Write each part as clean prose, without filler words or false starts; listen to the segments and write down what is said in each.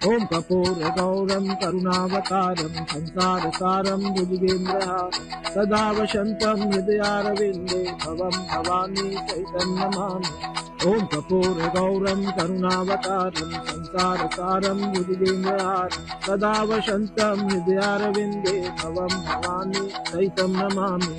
ॐ कर्पूरगौरं करुणावतारं संसारसारं भुजगेन्द्रहारं सदा वसन्तं हृदयारविन्दे भवं भवानी चैतन्यमामि। ॐ कर्पूरगौरं करुणावतारं संसारसारं भुजगेन्द्रहारं सदा वसन्तं हृदयारविन्दे भवं भवानी चैतन्यमामि।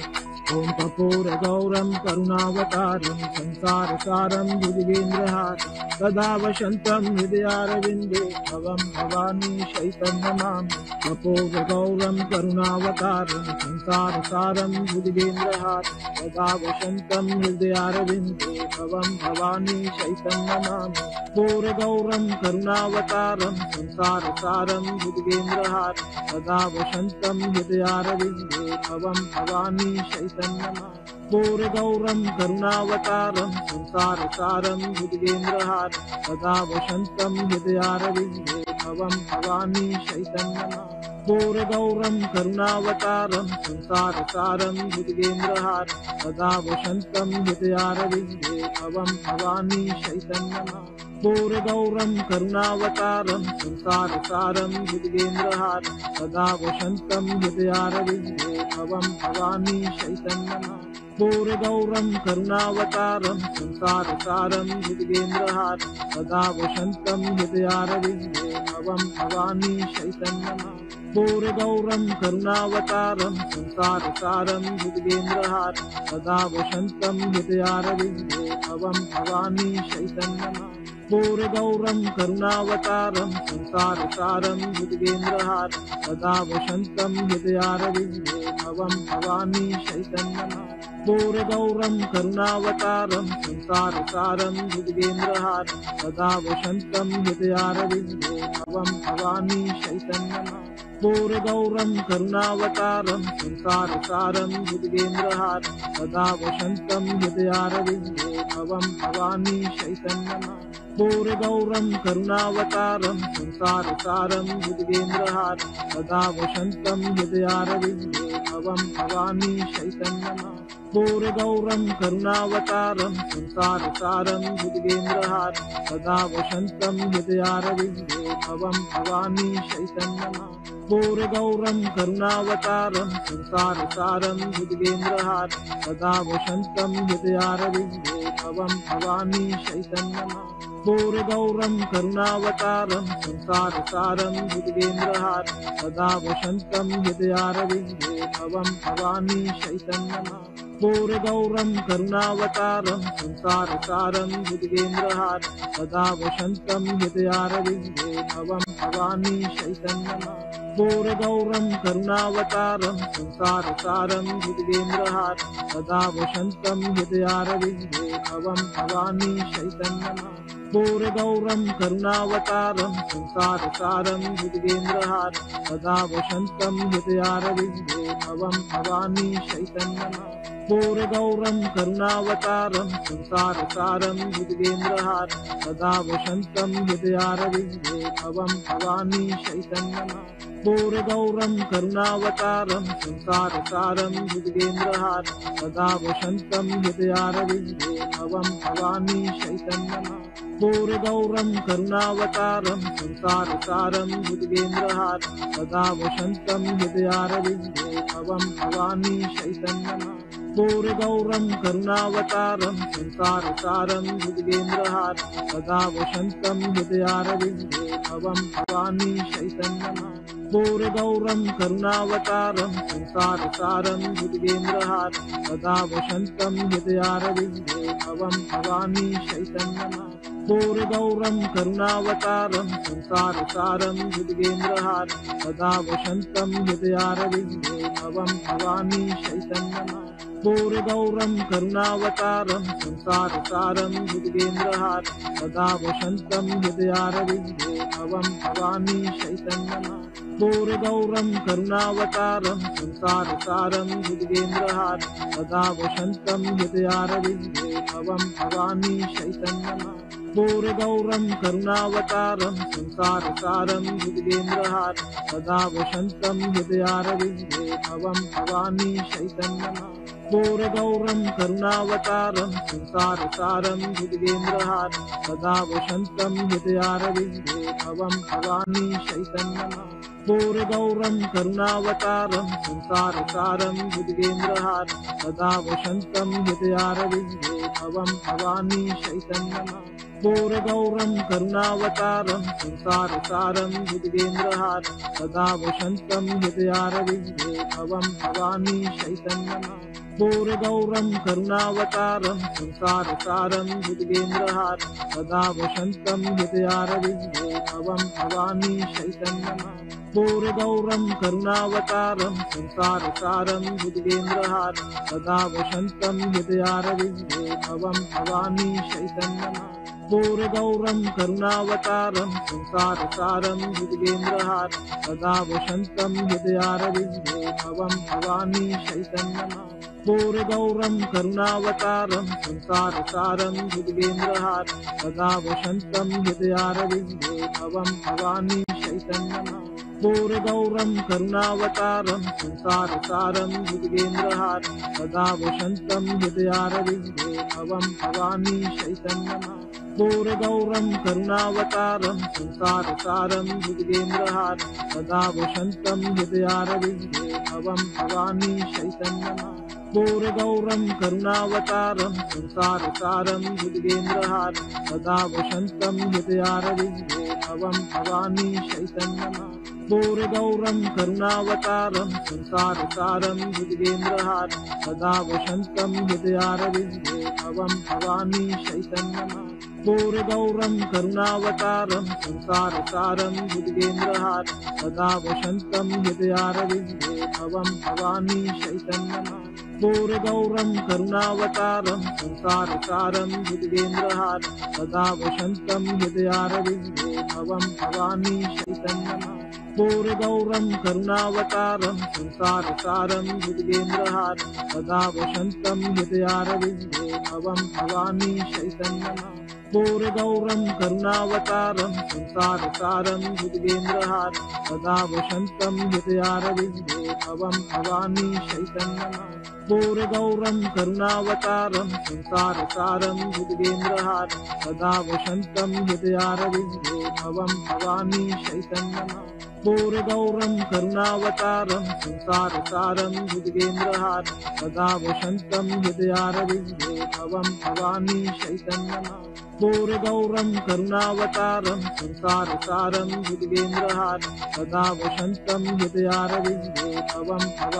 ॐ कर्पूरगौरं करुणावतारं संसारसारं भुजगेन्द्रहारं सदा वसन्तं हृदयारविन्दे भवं भवानी चैतन्यमामि। कर्पूरगौरं करुणावतारं संसारसारं भुजगेन्द्रहारं सदा वसन्तं हृदयारविन्दे भवं भवानी चैतन्यमामि। कर्पूरगौरं करुणावतारं संसारसारं भुजगेन्द्रहारं सदा वसन्तं हृदयारविन्दे भवं भवानी चैतन्यमामि। कर्पूरगौरं करुणावतारं संसारसारं भुजगेन्द्रहारं सदा वसन्तं हृदयारविन्दे भवं भवानी चैतन्यमामि। कर्पूरगौरं करुणावतारं संसारसारं भुजगेन्द्रहारं सदा वसन्तं हृदयारविन्दे भवं भवानी चैतन्यमामि। कर्पूरगौरं करुणावतारं संसारसारं भुजगेन्द्रहारं सदा वसन्तं हृदयारविन्दे भवं भवानी चैतन्यमामि। कर्पूरगौरं करुणावतारं संसारसारं भुजगेन्द्रहारं सदा वसन्तं हृदयारविन्दे भवं भवानी चैतन्यमामि। कर्पूरगौरं करुणावतारं संसारसारं भुजगेन्द्रहारं सदा वसन्तं हृदयारविन्दे भवं भवानी चैतन्यमामि। कर्पूरगौरं करुणावतारं संसारसारं भुजगेन्द्रहारं सदा वसन्तं हृदयारविन्दे भवं भवानी चैतन्यमामि। कर्पूरगौरं करुणावतारं संसारसारं भुजगेन्द्रहारं सदा वसन्तं हृदयारविन्दे भवं भवानी चैतन्यमामि। कर्पूरगौरं करुणावतारं संसारसारं भुजगेन्द्रहारं सदा वसन्तं हृदयारविन्दे भवं भवानी चैतन्यमामि। कर्पूरगौरं करुणावतारं संसारसारं भुजगेन्द्रहारं सदा वसन्तं हृदयारविन्दे भवं भवानी चैतन्यमामि। कर्पूरगौरं करुणावतारं संसारसारं भुजगेन्द्रहारं सदा वसन्तं हृदयारविन्दे भवं भवानी चैतन्यमामि। कर्पूरगौरं करुणावतारं संसारसारं भुजगेन्द्रहारं सदा वसन्तं हृदयारविन्दे भवं भवानी चैतन्यमामि। कर्पूरगौरं करुणावतारं संसारसारं भुजगेन्द्रहारं सदा वसन्तं हृदयारविन्दे भवं भवानी चैतन्यमामि। कर्पूरगौरं करुणावतारं संसारसारं भुजगेन्द्रहारं सदा वसन्तं हृदयारविन्दे भवं भवानी चैतन्यमामि। कर्पूरगौरं करुणावतारं संसारसारं भुजगेन्द्रहारं सदा वसन्तं हृदयारविन्दे भवं भवानी चैतन्यमामि। कर्पूरगौरं करुणावतारं संसारसारं भुजगेन्द्रहारं सदा वसन्तं हृदयारविन्दे भवं भवानी चैतन्यमामि। कर्पूरगौरं करुणावतारं संसारसारं भुजगेन्द्रहारं सदा वसन्तं हृदयारविन्दे भवं भवानी चैतन्यमामि। कर्पूरगौरं करुणावतारं संसारसारं भुजगेन्द्रहारं सदा वसन्तं हृदयारविन्दे भवं भवानी चैतन्यमामि। कर्पूरगौरं करुणावतारं संसारसारं भुजगेन्द्रहारं सदा वसन्तं हृदयारविन्दे भवं भवानी चैतन्यमामि। कर्पूरगौरं करुणावतारं संसारसारं भुजगेन्द्रहारं सदा वसन्तं हृदयारविन्दे भवं भवानी चैतन्यमामि। कर्पूरगौरं करुणावतारं संसारसारं भुजगेन्द्रहारं सदा वसन्तं हृदयारविन्दे भवं भवानी चैतन्यमामि। कर्पूरगौरं करुणावतारं संसारसारं भुजगेन्द्रहारं सदा वसन्तं हृदयारविन्दे भवं भवानी चैतन्यमामि। कर्पूरगौरं करुणावतारं संसारसारं भुजगेन्द्रहारं सदा वसन्तं हृदयारविन्दे भवं भवानी चैतन्यमामि। कर्पूरगौरं करुणावतारं संसारसारं भुजगेन्द्रहारं सदा वसन्तं हृदयारविन्दे भवं भवानी चैतन्यमामि। कर्पूरगौरं करुणावतारं संसारसारं भुजगेन्द्रहारं सदा वसन्तं हृदयारविन्दे भवं भवानी चैतन्यमामि। घोरगौरं करुणावतारं संसारसारं भुजगेन्द्रहारं सदा वसन्तं हृदयारविन्दे भवं भवानी चैतन्यनाथं। घोरगौरं करुणावतारं संसारसारं भुजगेन्द्रहारं सदा वसन्तं हृदयारविन्दे भवं भवानी चैतन्यनाथं। घोरगौरं करुणावतारं संसारसारं भुजगेन्द्रहारं सदा वसन्तं हृदयारविन्दे भवं भवानी चैतन्यनाथं। घोरगौरं करुणावतारं संसारसारं भुजगेन्द्रहारं सदा वसन्तं हृदयारविन्दे भवं भवानी चैतन्यनाथं। घोरगौरं करुणावतारं संसारसारं भुजगेन्द्रहारं सदा वसन्तं हृदयारविन्दे भवं भवानी चैतन्यनाथं। घोरगौरं करुणावतारं संसारसारं भुजगेन्द्रहारं सदा वसन्तं हृदयारविन्दे भवं भवानी चैतन्यनाथं। घोरगौरं करुणावतारं संसारसारं भुजगेन्द्रहारं सदा वसन्तं हृदयारविन्दे भवं भवानी चैतन्यनाथं। घोरगौरं करुणावतारं संसारसारं भुजगेन्द्रहारं सदा वसन्तं हृदयारविन्दे भवं भवानी चैतन्यनाथं। घोरगौरं करुणावतारं संसारसारं भुजगेन्द्रहारं सदा वसन्तं हृदयारविन्दे भवं भवानी चैतन्यनाथं। घोरगौरं करुणावतारं संसारसारं भुजगेन्द्रहारं सदा वसन्तं हृदयारविन्दे भवं भवानी चैतन्यनाथं। घोरगौरं करुणावतारं संसारसारं भुजगेन्द्रहारं सदा वसन्तं हृदयारविन्दे भवं भवानी चैतन्यनाथं। घोरगौरं करुणावतारं संसारसारं भुजगेन्द्रहारं सदा वसन्तं हृदयारविन्दे भवं भवानी चैतन्यनाथं। घोरगौरं करुणावतारं संसारसारं भुजगेन्द्रहारं सदा वसन्तं हृदयारविन्दे भवं भवानी चैतन्यनाथं। घोरगौरं करुणावतारं संसारसारं भुजगेन्द्रहारं सदा वसन्तं हृदयारविन्दे भवं भवानी चैतन्यनाथं। घोरगौरं करुणावतारं संसारसारं भुजगेन्द्रहारं सदा वसन्तं हृदयारविन्दे भवं भवानी चैतन्यनाथं। घोरगौरं करुणावतारं संसारसारं भुजगेन्द्रहारं सदा वसन्तं हृदयारविन्दे भवं भवानी चैतन्यनाथं। घोरगौरं करुणावतारं संसारसारं भुजगेन्द्रहारं सदा वसन्तं हृदयारविन्दे भवं भवानी चैतन्यनाथं। घोरगौरं करुणावतारं संसारसारं भुजगेन्द्रहारं सदा वसन्तं हृदयारविन्दे भवं भवानी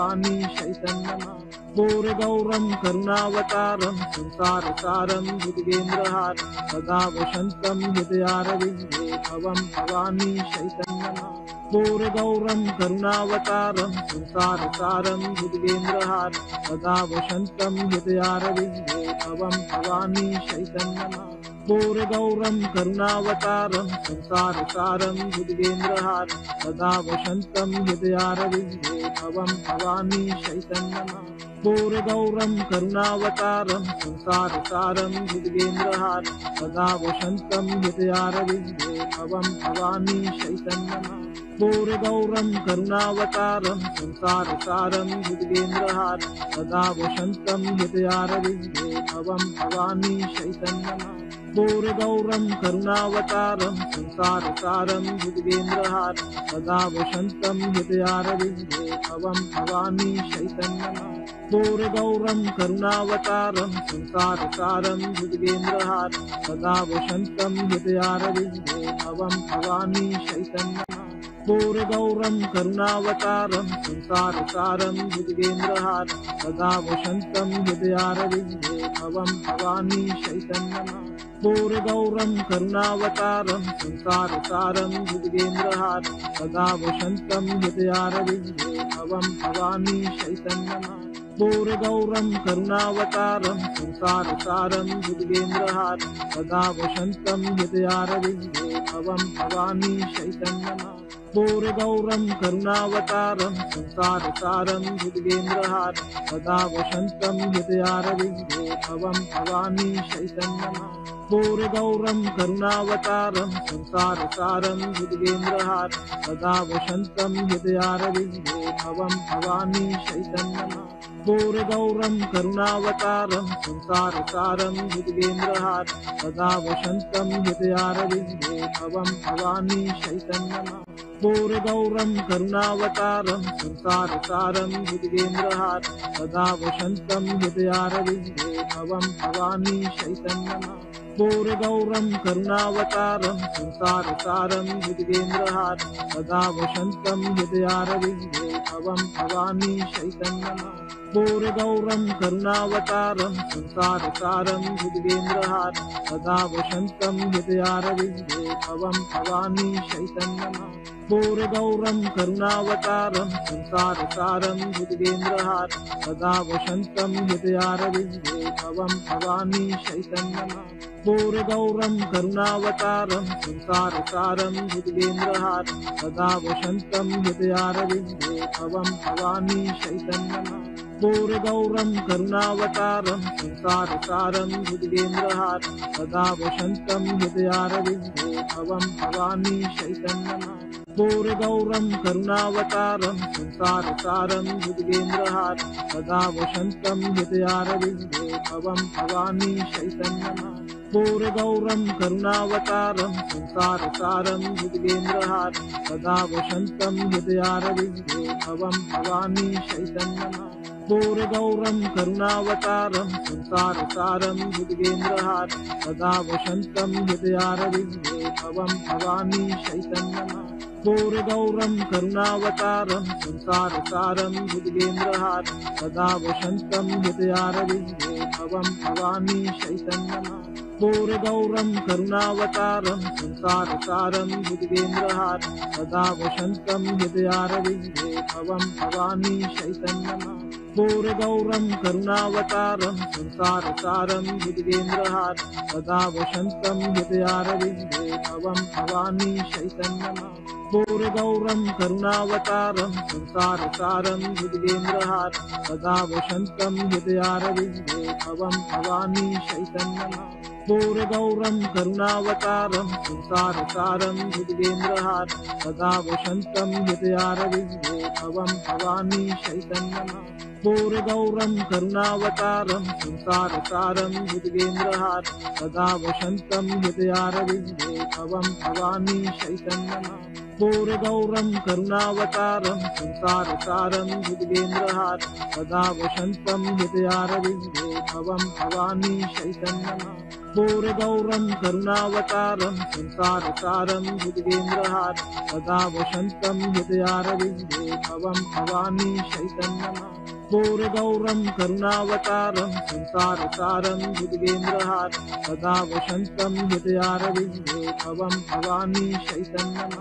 चैतन्यनाथं। घोरगौरं करुणावतारं संसारसारं भुजगेन्द्रहारं सदा वसन्तं हृदयारविन्दे भवं भवानी चैतन्यनाथं। घोरगौरं करुणावतारं संसारसारं भुजगेन्द्रहारं सदा वसन्तं हृदयारविन्दे भवं भवानी चैतन्यनाथं। घोरगौरं करुणावतारं संसारसारं भुजगेन्द्रहारं सदा वसन्तं हृदयारविन्दे भवं भवानी चैतन्यनाथं। घोरगौरं करुणावतारं संसारसारं भुजगेन्द्रहारं सदा वसन्तं हृदयारविन्दे भवं भवानी चैतन्यनाथं। घोरगौरं करुणावतारं संसारसारं भुजगेन्द्रहारं सदा वसन्तं हृदयारविन्दे भवं भवानी चैतन्यनाथं। घोरगौरं करुणावतारं संसारसारं भुजगेन्द्रहारं सदा वसन्तं हृदयारविन्दे भवं भवानी चैतन्यनाथं। घोरगौरं करुणावतारं संसारसारं भुजगेन्द्रहारं सदा वसन्तं हृदयारविन्दे भवं भवानी चैतन्यनाथं। घोरगौरं करुणावतारं संसारसारं भुजगेन्द्रहारं सदा वसन्तं हृदयारविन्दे भवं भवानी चैतन्यनाथं। घोरगौरं करुणावतारं संसारसारं भुजगेन्द्रहारं सदा वसन्तं हृदयारविन्दे भवं भवानी चैतन्यनाथं। घोरगौरं करुणावतारं संसारसारं भुजगेन्द्रहारं सदा वसन्तं हृदयारविन्दे भवं भवानी चैतन्यनाथं। पूर्णगौरं करुणावतारं संसारसारं भुजगेन्द्रहारं सदा वसन्तं हृदयारविन्दे भवं भवानी चैतन्यमां पूर्णगौरं करुणावतारं संसारसारं भुजगेन्द्रहारं सदा वसन्तं हृदयारविन्दे भवं भवानी चैतन्यमां पूर्णगौरं करुणावतारं संसारसारं भुजगेन्द्रहारं सदा वसन्तं हृदयारविन्दे भवं भवानी चैतन्यमां पूर्णगौरं करुणावतारं संसारसारं भुजगेन्द्रहारं सदा वसन्तं हृदयारविन्दे भवं भवानी चैतन्यमां पूर्णगौरं करुणावतारं संसारसारं भुजगेन्द्रहारं सदा वसन्तं हृदयारविन्दे भवं भवानी चैतन्यमां पूर्णगौरं करुणावतारं संसारसारं भुजगेन्द्रहारं सदा वसन्तं हृदयारविन्दे भवं भवानी चैतन्यमां पूर्णगौरं करुणावतारं संसारसारं भुजगेन्द्रहारं सदा वसन्तं हृदयारविन्दे भवं भवानी चैतन्यमां पूर्णगौरं करुणावतारं संसारसारं भुजगेन्द्रहारं सदा वसन्तं हृदयारविन्दे भवं भवानी चैतन्यमां पूर्णगौरं करुणावतारं संसारसारं भुजगेन्द्रहारं सदा वसन्तं हृदयारविन्दे भवं भवानी चैतन्यमां पूर्णगौरं करुणावतारं संसारसारं भुजगेन्द्रहारं सदा वसन्तं हृदयारविन्दे भवं भवानी चैतन्यमां पूर्णगौरं करुणावतारं संसारसारं भुजगेन्द्रहारं सदा वसन्तं हृदयारविन्दे भवं भवानी चैतन्यमां पूर्णगौरं करुणावतारं संसारसारं भुजगेन्द्रहारं सदा वसन्तं हृदयारविन्दे भवं भवानी चैतन्यमां पूर्णगौरं करुणावतारं संसारसारं भुजगेन्द्रहारं सदा वसन्तं हृदयारविन्दे भवं भवानी चैतन्यमां पूर्णगौरं करुणावतारं संसारसारं भुजगेन्द्रहारं सदा वसन्तं हृदयारविन्दे भवं भवानी चैतन्यमां पूर्णगौरं करुणावतारं संसारसारं भुजगेन्द्रहारं सदा वसन्तं हृदयारविन्दे भवं भवानी चैतन्यमां पूर्णगौरं करुणावतारं संसारसारं भुजगेन्द्रहारं सदा वसन्तं हृदयारविन्दे भवं भवानी चैतन्यमां पूर्णगौरं करुणावतारं संसारसारं भुजगेन्द्रहारं सदा वसन्तं हृदयारविन्दे भवं भवानी चैतन्यमां पूर्णगौरं करुणावतारं संसारसारं भुजगेन्द्रहारं सदा वसन्तं हृदयारविन्दे भवं भवानी चैतन्यमां पूर्णगौरं करुणावतारं संसारसारं भुजगेन्द्रहारं सदा वसन्तं हृदयारविन्दे भवं भवानी चैतन्यमां पूर्णगौरं करुणावतारं संसारसारं भुजगेन्द्रहारं सदा वसन्तं हृदयारविन्दे भवं भवानी चैतन्यमां पूर्णगौरं करुणावतारं संसारसारं भुजगेन्द्रहारं सदा वसन्तं हृदयारविन्दे भवं भवानी चैतन्यमां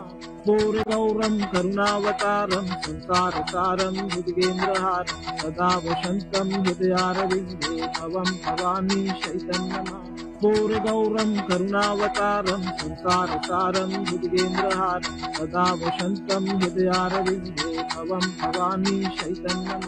पूर्णगौरं करुणावतारं संसारसारं भुजगेन्द्रहारं सदा वसन्तं हृदयारविन्दे भवं भवानी चैतन्यमां पूर्णगौरं करुणावतारं संसारसारं भुजगेन्द्रहारं सदा वसन्तं हृदयारविन्दे भवं भवानी चैतन्यमां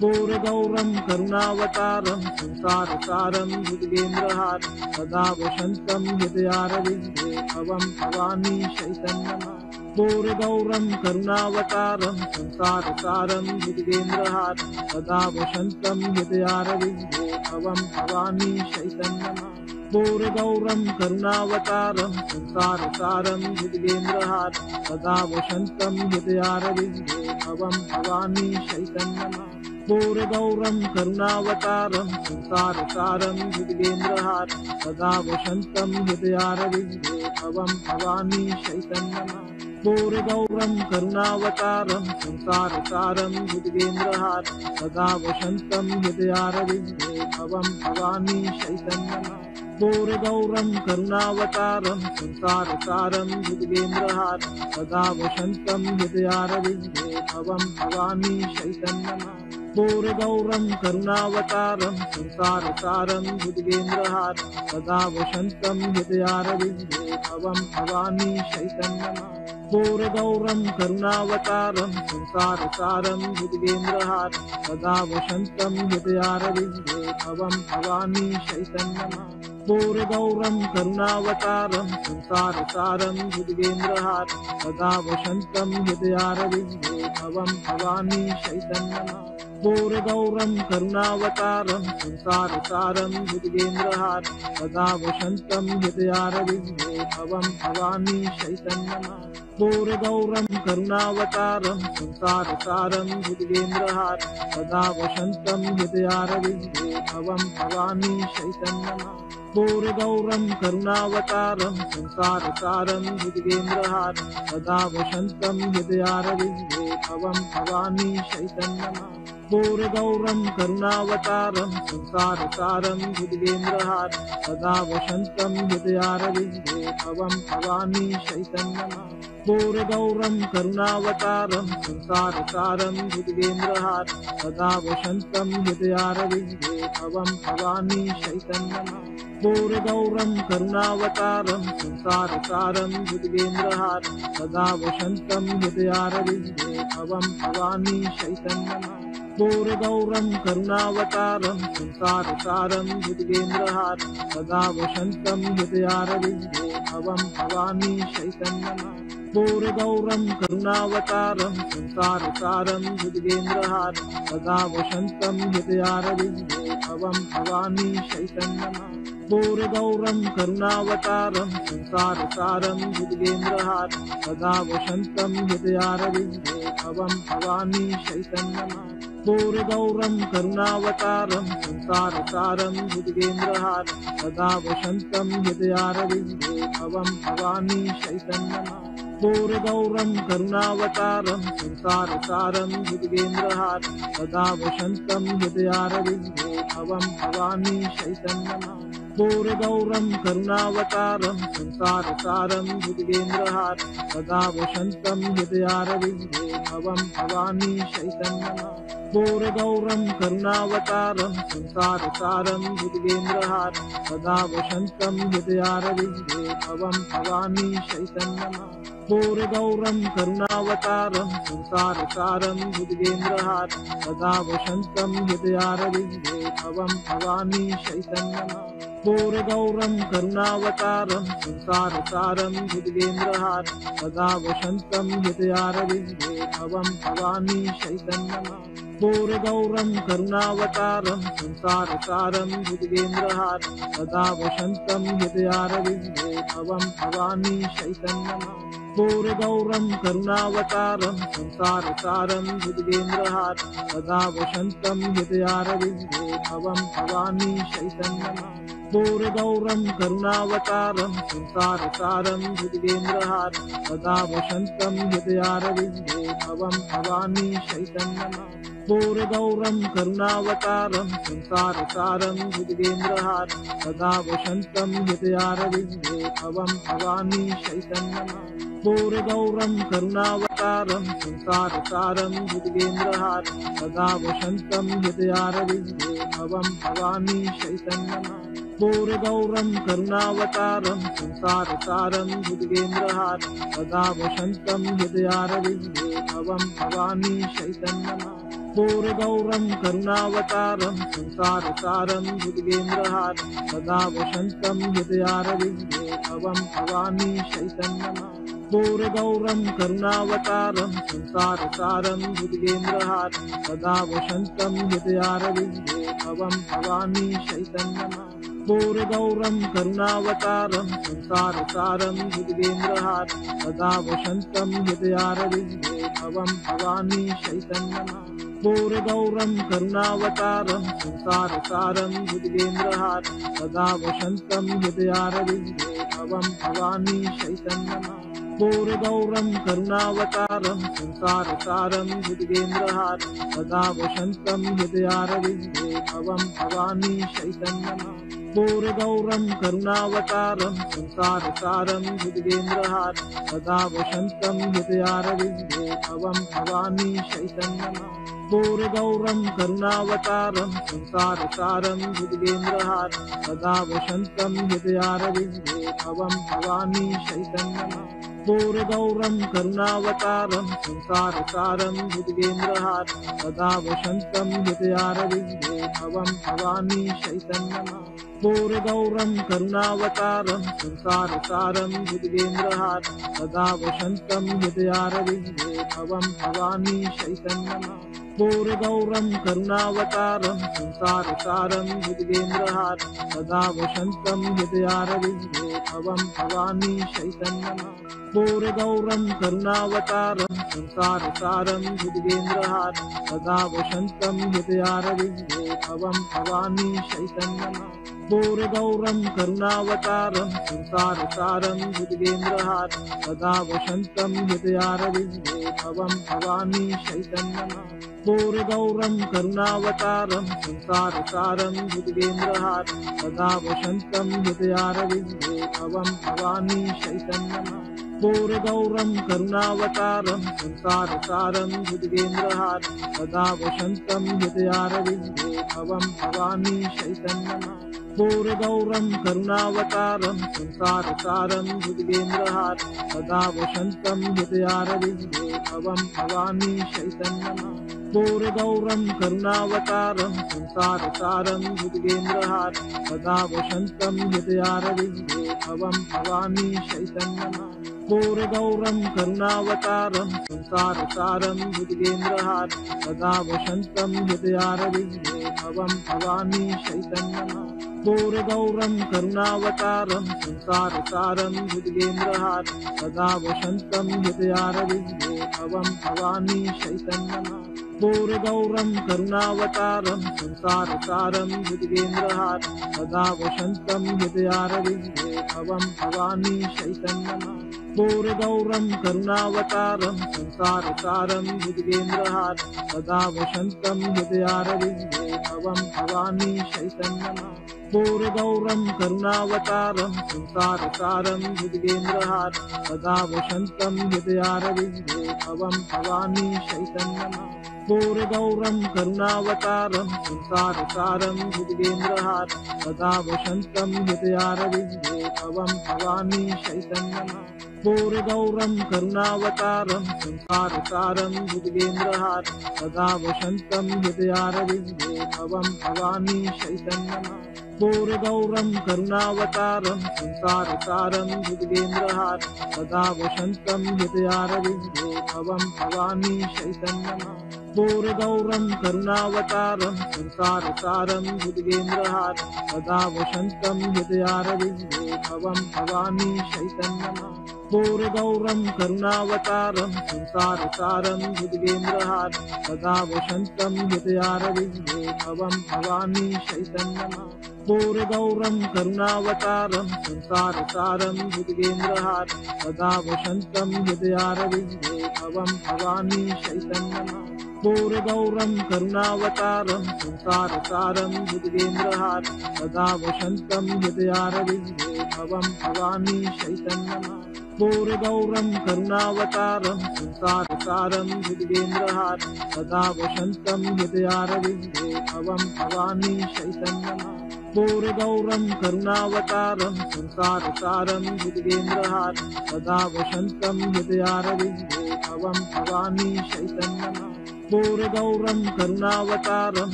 पूर्णगौरं करुणावतारं संसारसारं भुजगेन्द्रहारं सदा वसन्तं हृदयारविन्दे भवं भवानी चैतन्यमां पूर्णगौरं करुणावतारं संसारसारं भुजगेन्द्रहारं सदा वसन्तं हृदयारविन्दे भवं भवानी चैतन्यमां पूर्णगौरं करुणावतारं संसारसारं भुजगेन्द्रहारं सदा वसन्तं हृदयारविन्दे भवं भवानी चैतन्यमां पूर्णगौरं करुणावतारं संसारसारं भुजगेन्द्रहारं सदा वसन्तं हृदयारविन्दे भवं भवानी चैतन्यमां पूर्णगौरं करुणावतारं संसारसारं भुजगेन्द्रहारं सदा वसन्तं हृदयारविन्दे भवं भवानी चैतन्यमां पूर्णगौरं करुणावतारं संसारसारं भुजगेन्द्रहारं सदा वसन्तं हृदयारविन्दे भवं भवानी चैतन्यमां पूर्णगौरं करुणावतारं संसारसारं भुजगेन्द्रहारं सदा वसन्तं हृदयारविन्दे भवं भवानी चैतन्यमां घोरगौरं करुणावतारं संसारसारं भुजगेन्द्रहारं सदा वसन्तं हृदयारविन्दे भवं भवानी चैतन्यनाथं। घोरगौरं करुणावतारं संसारसारं भुजगेन्द्रहारं सदा वसन्तं हृदयारविन्दे भवं भवानी चैतन्यनाथं। घोरगौरं करुणावतारं संसारसारं भुजगेन्द्रहारं सदा वसन्तं हृदयारविन्दे भवं भवानी चैतन्यनाथं। घोरगौरं करुणावतारं संसारसारं भुजगेन्द्रहारं सदा वसन्तं हृदयारविन्दे भवं भवानी चैतन्यनाथं। घोरगौरं करुणावतारं संसारसारं भुजगेन्द्रहारं सदा वसन्तं हृदयारविन्दे भवं भवानी चैतन्यनाथं। घोरगौरं करुणावतारं संसारसारं भुजगेन्द्रहारं सदा वसन्तं हृदयारविन्दे भवं भवानी चैतन्यनाथं। घोरगौरं करुणावतारं संसारसारं भुजगेन्द्रहारं सदा वसन्तं हृदयारविन्दे भवं भवानी चैतन्यनाथं। घोरगौरं करुणावतारं संसारसारं भुजगेन्द्रहारं सदा वसन्तं हृदयारविन्दे भवं भवानी चैतन्यनाथं। घोरगौरं करुणावतारं संसारसारं भुजगेन्द्रहारं सदा वसन्तं हृदयारविन्दे भवं भवानी चैतन्यनाथं। घोरगौरं करुणावतारं संसारसारं भुजगेन्द्रहारं सदा वसन्तं हृदयारविन्दे भवं भवानी चैतन्यनाथं। घोरगौरं करुणावतारं संसारसारं भुजगेन्द्रहारं सदा वसन्तं हृदयारविन्दे भवं भवानी चैतन्यनाथं। घोरगौरं करुणावतारं संसारसारं भुजगेन्द्रहारं सदा वसन्तं हृदयारविन्दे भवं भवानी चैतन्यनाथं। घोरगौरं करुणावतारं संसारसारं भुजगेन्द्रहारं सदा वसन्तं हृदयारविन्दे भवं भवानी चैतन्यनाथं। घोरगौरं करुणावतारं संसारसारं भुजगेन्द्रहारं सदा वसन्तं हृदयारविन्दे भवं भवानी चैतन्यनाथं। घोरगौरं करुणावतारं संसारसारं भुजगेन्द्रहारं सदा वसन्तं हृदयारविन्दे भवं भवानी चैतन्यनाथं। घोरगौरं करुणावतारं संसारसारं भुजगेन्द्रहारं सदा वसन्तं हृदयारविन्दे भवं भवानी चैतन्यनाथं। घोरगौरं करुणावतारं संसारसारं भुजगेन्द्रहारं सदा वसन्तं हृदयारविन्दे भवं भवानी चैतन्यनाथं। घोरगौरं करुणावतारं संसारसारं भुजगेन्द्रहारं सदा वसन्तं हृदयारविन्दे भवं भवानी चैतन्यनाथं। घोरगौरं करुणावतारं संसारसारं भुजगेन्द्रहारं सदा वसन्तं हृदयारविन्दे भवं भवानी चैतन्यनाथं। घोरगौरं करुणावतारं संसारसारं भुजगेन्द्रहारं सदा वसन्तं हृदयारविन्दे भवं भवानी चैतन्यनाथं। घोरगौरं करुणावतारं संसारसारं भुजगेन्द्रहारं सदा वसन्तं हृदयारविन्दे भवं भवानी चैतन्यनाथं। घोरगौरं करुणावतारं संसारसारं भुजगेन्द्रहारं सदा वसन्तं हृदयारविन्दे भवं भवानी चैतन्यनाथं। घोरगौरं करुणावतारं संसारसारं भुजगेन्द्रहारं सदा वसन्तं हृदयारविन्दे भवं भवानी चैतन्यनाथं। घोरगौरं करुणावतारं संसारसारं भुजगेन्द्रहारं सदा वसन्तं हृदयारविन्दे भवं भवानी चैतन्यनाथं। घोरगौरं करुणावतारं संसारसारं भुजगेन्द्रहारं सदा वसन्तं हृदयारविन्दे भवं भवानी चैतन्यनाथं। घोरगौरं करुणावतारं संसारसारं भुजगेन्द्रहारं सदा वसन्तं हृदयारविन्दे भवं भवानी चैतन्यनाथं। घोरगौरं करुणावतारं संसारसारं भुजगेन्द्रहारं सदा वसन्तं हृदयारविन्दे भवं भवानी चैतन्यनाथं। घोरगौरं करुणावतारं संसारसारं भुजगेन्द्रहारं सदा वसन्तं हृदयारविन्दे भवं भवानी चैतन्यनाथं। घोरगौरं करुणावतारं संसारसारं भुजगेन्द्रहारं सदा वसन्तं हृदयारविन्दे भवं भवानी चैतन्यनाथं। घोरगौरं करुणावतारं संसारसारं भुजगेन्द्रहारं सदा वसन्तं हृदयारविन्दे भवं भवानी चैतन्यनाथं। पूर्णगौरं करुणावतारं संसारसारं भुजगेन्द्रहारं सदा वसन्तं हृदयारविन्दे भवं भवानी चैतन्यमां पूर्णगौरं करुणावतारं संसारसारं भुजगेन्द्रहारं सदा वसन्तं हृदयारविन्दे भवं भवानी चैतन्यमां पूर्णगौरं करुणावतारं संसारसारं भुजगेन्द्रहारं सदा वसन्तं हृदयारविन्दे भवं भवानी चैतन्यमां पूर्णगौरं करुणावतारं संसारसारं भुजगेन्द्रहारं सदा वसन्तं हृदयारविन्दे भवं भवानी चैतन्यमां पूर्णगौरं करुणावतारं संसारसारं भुजगेन्द्रहारं सदा वसन्तं हृदयारविन्दे भवं भवानी चैतन्यमां पूर्णगौरं करुणावतारं संसारसारं भुजगेन्द्रहारं सदा वसन्तं हृदयारविन्दे भवं भवानी चैतन्यमां पूर्णगौरं करुणावतारं संसारसारं भुजगेन्द्रहारं सदा वसन्तं हृदयारविन्दे भवं भवानी चैतन्यमां पूर्णगौरं करुणावतारं संसारसारं भुजगेन्द्रहारं सदा वसन्तं हृदयारविन्दे भवं भवानी चैतन्यमां पूर्णगौरं करुणावतारं संसारसारं भुजगेन्द्रहारं सदा वसन्तं हृदयारविन्दे भवं भवानी चैतन्यमां पूर्णगौरं करुणावतारं संसारसारं भुजगेन्द्रहारं सदा वसन्तं हृदयारविन्दे भवं भवानी चैतन्यमां पूर्णगौरं करुणावतारं संसारसारं भुजगेन्द्रहारं सदा वसन्तं हृदयारविन्दे भवं भवानी चैतन्यमां पूर्णगौरं करुणावतारं संसारसारं भुजगेन्द्रहारं सदा वसन्तं हृदयारविन्दे भवं भवानी चैतन्यमां पूर्णगौरं करुणावतारं संसारसारं भुजगेन्द्रहारं सदा वसन्तं हृदयारविन्दे भवं भवानी चैतन्यमां पूर्णगौरं करुणावतारं संसारसारं भुजगेन्द्रहारं सदा वसन्तं हृदयारविन्दे भवं भवानी चैतन्यमां पूर्णगौरं करुणावतारं संसारसारं भुजगेन्द्रहारं सदा वसन्तं हृदयारविन्दे भवं भवानी चैतन्यमां पूर्णगौरं करुणावतारं संसारसारं भुजगेन्द्रहारं सदा वसन्तं हृदयारविन्दे भवं भवानी चैतन्यमां पूर्णगौरं करुणावतारं संसारसारं भुजगेन्द्रहारं सदा वसन्तं हृदयारविन्दे भवं भवानी चैतन्यमां पूर्णगौरं करुणावतारं संसारसारं भुजगेन्द्रहारं सदा वसन्तं हृदयारविन्दे भवं भवानी चैतन्यमां पूर्णगौरं करुणावतारं संसारसारं भुजगेन्द्रहारं सदा वसन्तं हृदयारविन्दे भवं भवानी चैतन्यमां पूर्णगौरं करुणावतारं संसारसारं भुजगेन्द्रहारं सदा वसन्तं हृदयारविन्दे भवं भवानी चैतन्यमां पूर्णगौरं करुणावतारं संसारसारं भुजगेन्द्रहारं सदा वसन्तं हृदयारविन्दे भवं भवानी चैतन्यमां पूर्णगौरं करुणावतारं संसारसारं भुजगेन्द्रहारं सदा वसन्तं हृदयारविन्दे भवं भवानी चैतन्यमां पूर्णगौरं करुणावतारं संसारसारं भुजगेन्द्रहारं सदा वसन्तं हृदयारविन्दे भवं भवानी चैतन्यमां पूर्णगौरं करुणावतारं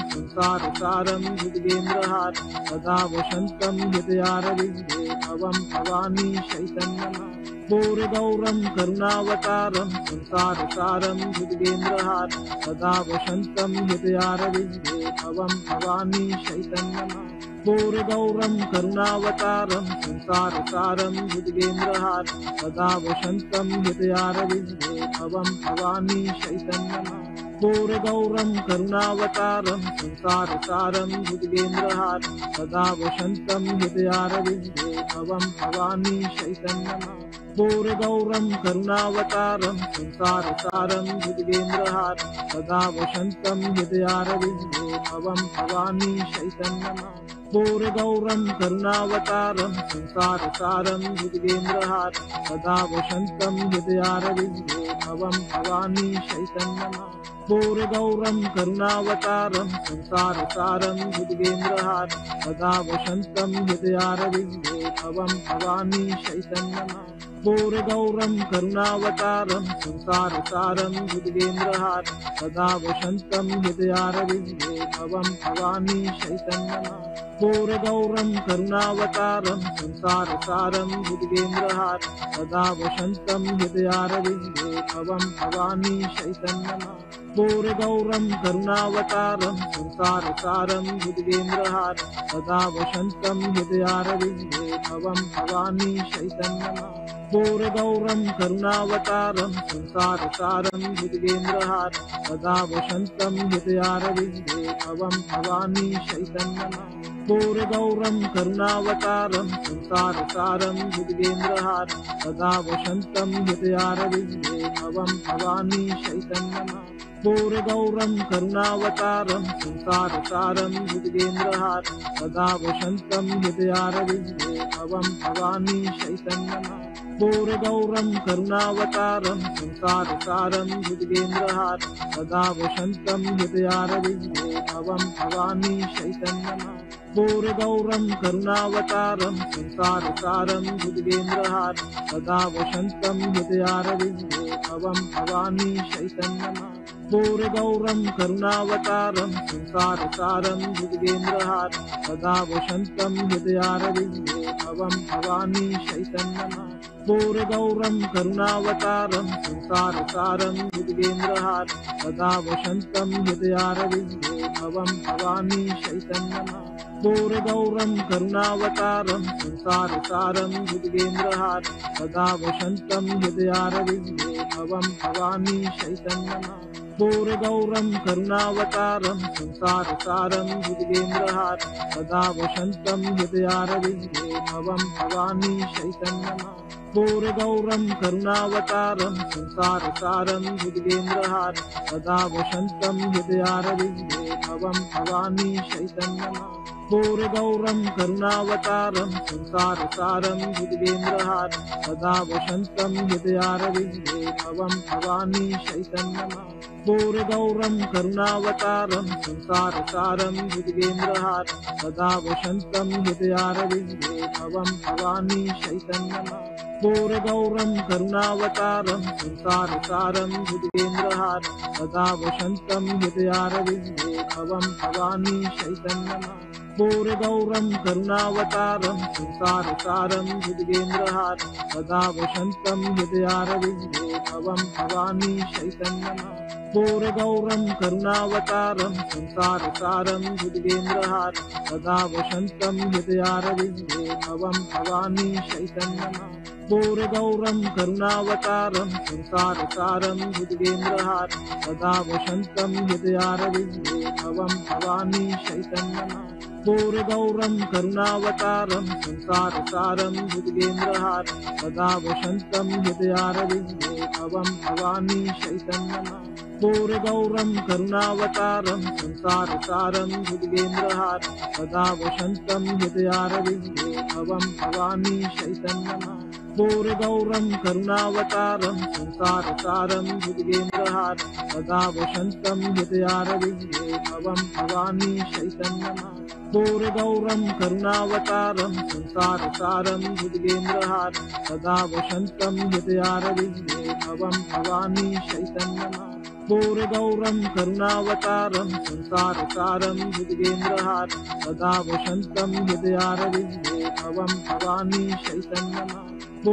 संसारसारं भुजगेन्द्रहारं सदा वसन्तं हृदयारविन्दे भवं भवानी चैतन्यमां पूर्णगौरं करुणावतारं संसारसारं भुजगेन्द्रहारं सदा वसन्तं हृदयारविन्दे भवं भवानी चैतन्यमां पूर्णगौरं करुणावतारं संसारसारं भुजगेन्द्रहारं सदा वसन्तं हृदयारविन्दे भवं भवानी चैतन्यमां पूर्णगौरं करुणावतारं संसारसारं भुजगेन्द्रहारं सदा वसन्तं हृदयारविन्दे भवं भवानी चैतन्यमां पूर्णगौरं करुणावतारं संसारसारं भुजगेन्द्रहारं सदा वसन्तं हृदयारविन्दे भवं भवानी चैतन्यमां पूर्णगौरं करुणावतारं संसारसारं भुजगेन्द्रहारं सदा वसन्तं हृदयारविन्दे भवं भवानी चैतन्यमां पूर्णगौरं करुणावतारं संसारसारं भुजगेन्द्रहारं सदा वसन्तं हृदयारविन्दे भवं भवानी चैतन्यमां पूर्णगौरं करुणावतारं संसारसारं भुजगेन्द्रहारं सदा वसन्तं हृदयारविन्दे भवं भवानी चैतन्यनाथं। पूर्णगौरं करुणावतारं संसारसारं भुजगेन्द्रहारं सदा वसन्तं हृदयारविन्दे भवं भवानी चैतन्यनाथं। पूर्णगौरं करुणावतारं संसारसारं भुजगेन्द्रहारं सदा वसन्तं हृदयारविन्दे भवं भवानी चैतन्यनाथं। पूर्णगौरं करुणावतारं संसारसारं भुजगेन्द्रहारं सदा वसन्तं हृदयारविन्दे भवं भवानी चैतन्यनाथं। पूर्णगौरं करुणावतारं संसारसारं भुजगेन्द्रहारं सदा वसन्तं हृदयारविन्दे भवं भवानी चैतन्यनाथं। पूर्णगौरं करुणावतारं संसारसारं भुजगेन्द्रहारं सदा वसन्तं हृदयारविन्दे भवं भवानी चैतन्यनाथं। पूर्णगौरं करुणावतारं संसारसारं भुजगेन्द्रहारं सदा वसन्तं हृदयारविन्दे भवं भवानी चैतन्यनाथं। पूर्णगौरं करुणावतारं संसारसारं भुजगेन्द्रहारं सदा वसन्तं हृदयारविन्दे भवं भवानी चैतन्यनाथं। पूर्णगौरं करुणावतारं संसारसारं भुजगेन्द्रहारं सदा वसन्तं हृदयारविन्दे भवं भवानी चैतन्यनाथं। पूर्णगौरं करुणावतारं संसारसारं भुजगेन्द्रहारं सदा वसन्तं हृदयारविन्दे भवं भवानी चैतन्यनाथं। पूर्णगौरं करुणावतारं संसारसारं भुजगेन्द्रहारं सदा वसन्तं हृदयारविन्दे भवं भवानी चैतन्यनाथं। पूर्णगौरं करुणावतारं संसारसारं भुजगेन्द्रहारं सदा वसन्तं हृदयारविन्दे भवं भवानी चैतन्यनाथं। पूर्णगौरं करुणावतारं संसारसारं भुजगेन्द्रहारं सदा वसन्तं हृदयारविन्दे भवं भवानी चैतन्यनाथं। पूर्णगौरं करुणावतारं संसारसारं भुजगेन्द्रहारं सदा वसन्तं हृदयारविन्दे भवं भवानी चैतन्यनाथं। पूर्णगौरं करुणावतारं संसारसारं भुजगेन्द्रहारं सदा वसन्तं हृदयारविन्दे भवं भवानी चैतन्यनाथं। पूर्णगौरं करुणावतारं संसारसारं भुजगेन्द्रहारं सदा वसन्तं हृदयारविन्दे भवं भवानी चैतन्यनाथं। पूर्णगौरं करुणावतारं संसारसारं भुजगेन्द्रहारं सदा वसन्तं हृदयारविन्दे भवं भवानी चैतन्यनाथं। पूर्णगौरं करुणावतारं संसारसारं भुजगेन्द्रहारं सदा वसन्तं हृदयारविन्दे भवं भवानी चैतन्यनाथं। पूर्णगौरं करुणावतारं संसारसारं भुजगेन्द्रहारं सदा वसन्तं हृदयारविन्दे भवं भवानी चैतन्यनाथं। पूर्णगौरं करुणावतारं संसारसारं भुजगेन्द्रहारं सदा वसन्तं हृदयारविन्दे भवं भवानी चैतन्यनाथं। पूर्णगौरं करुणावतारं संसारसारं भुजगेन्द्रहारं सदा वसन्तं हृदयारविन्दे भवं भवानी चैतन्यनाथं। पूर्णगौरं करुणावतारं संसारसारं भुजगेन्द्रहारं सदा वसन्तं हृदयारविन्दे भवं भवानी चैतन्यनाथं। पूर्णगौरं करुणावतारं संसारसारं भुजगेन्द्रहारं सदा वसन्तं हृदयारविन्दे भवं भवानी चैतन्यनाथं। पूर्णगौरं करुणावतारं संसारसारं भुजगेन्द्रहारं सदा वसन्तं हृदयारविन्दे भवं भवानी चैतन्यनाथं।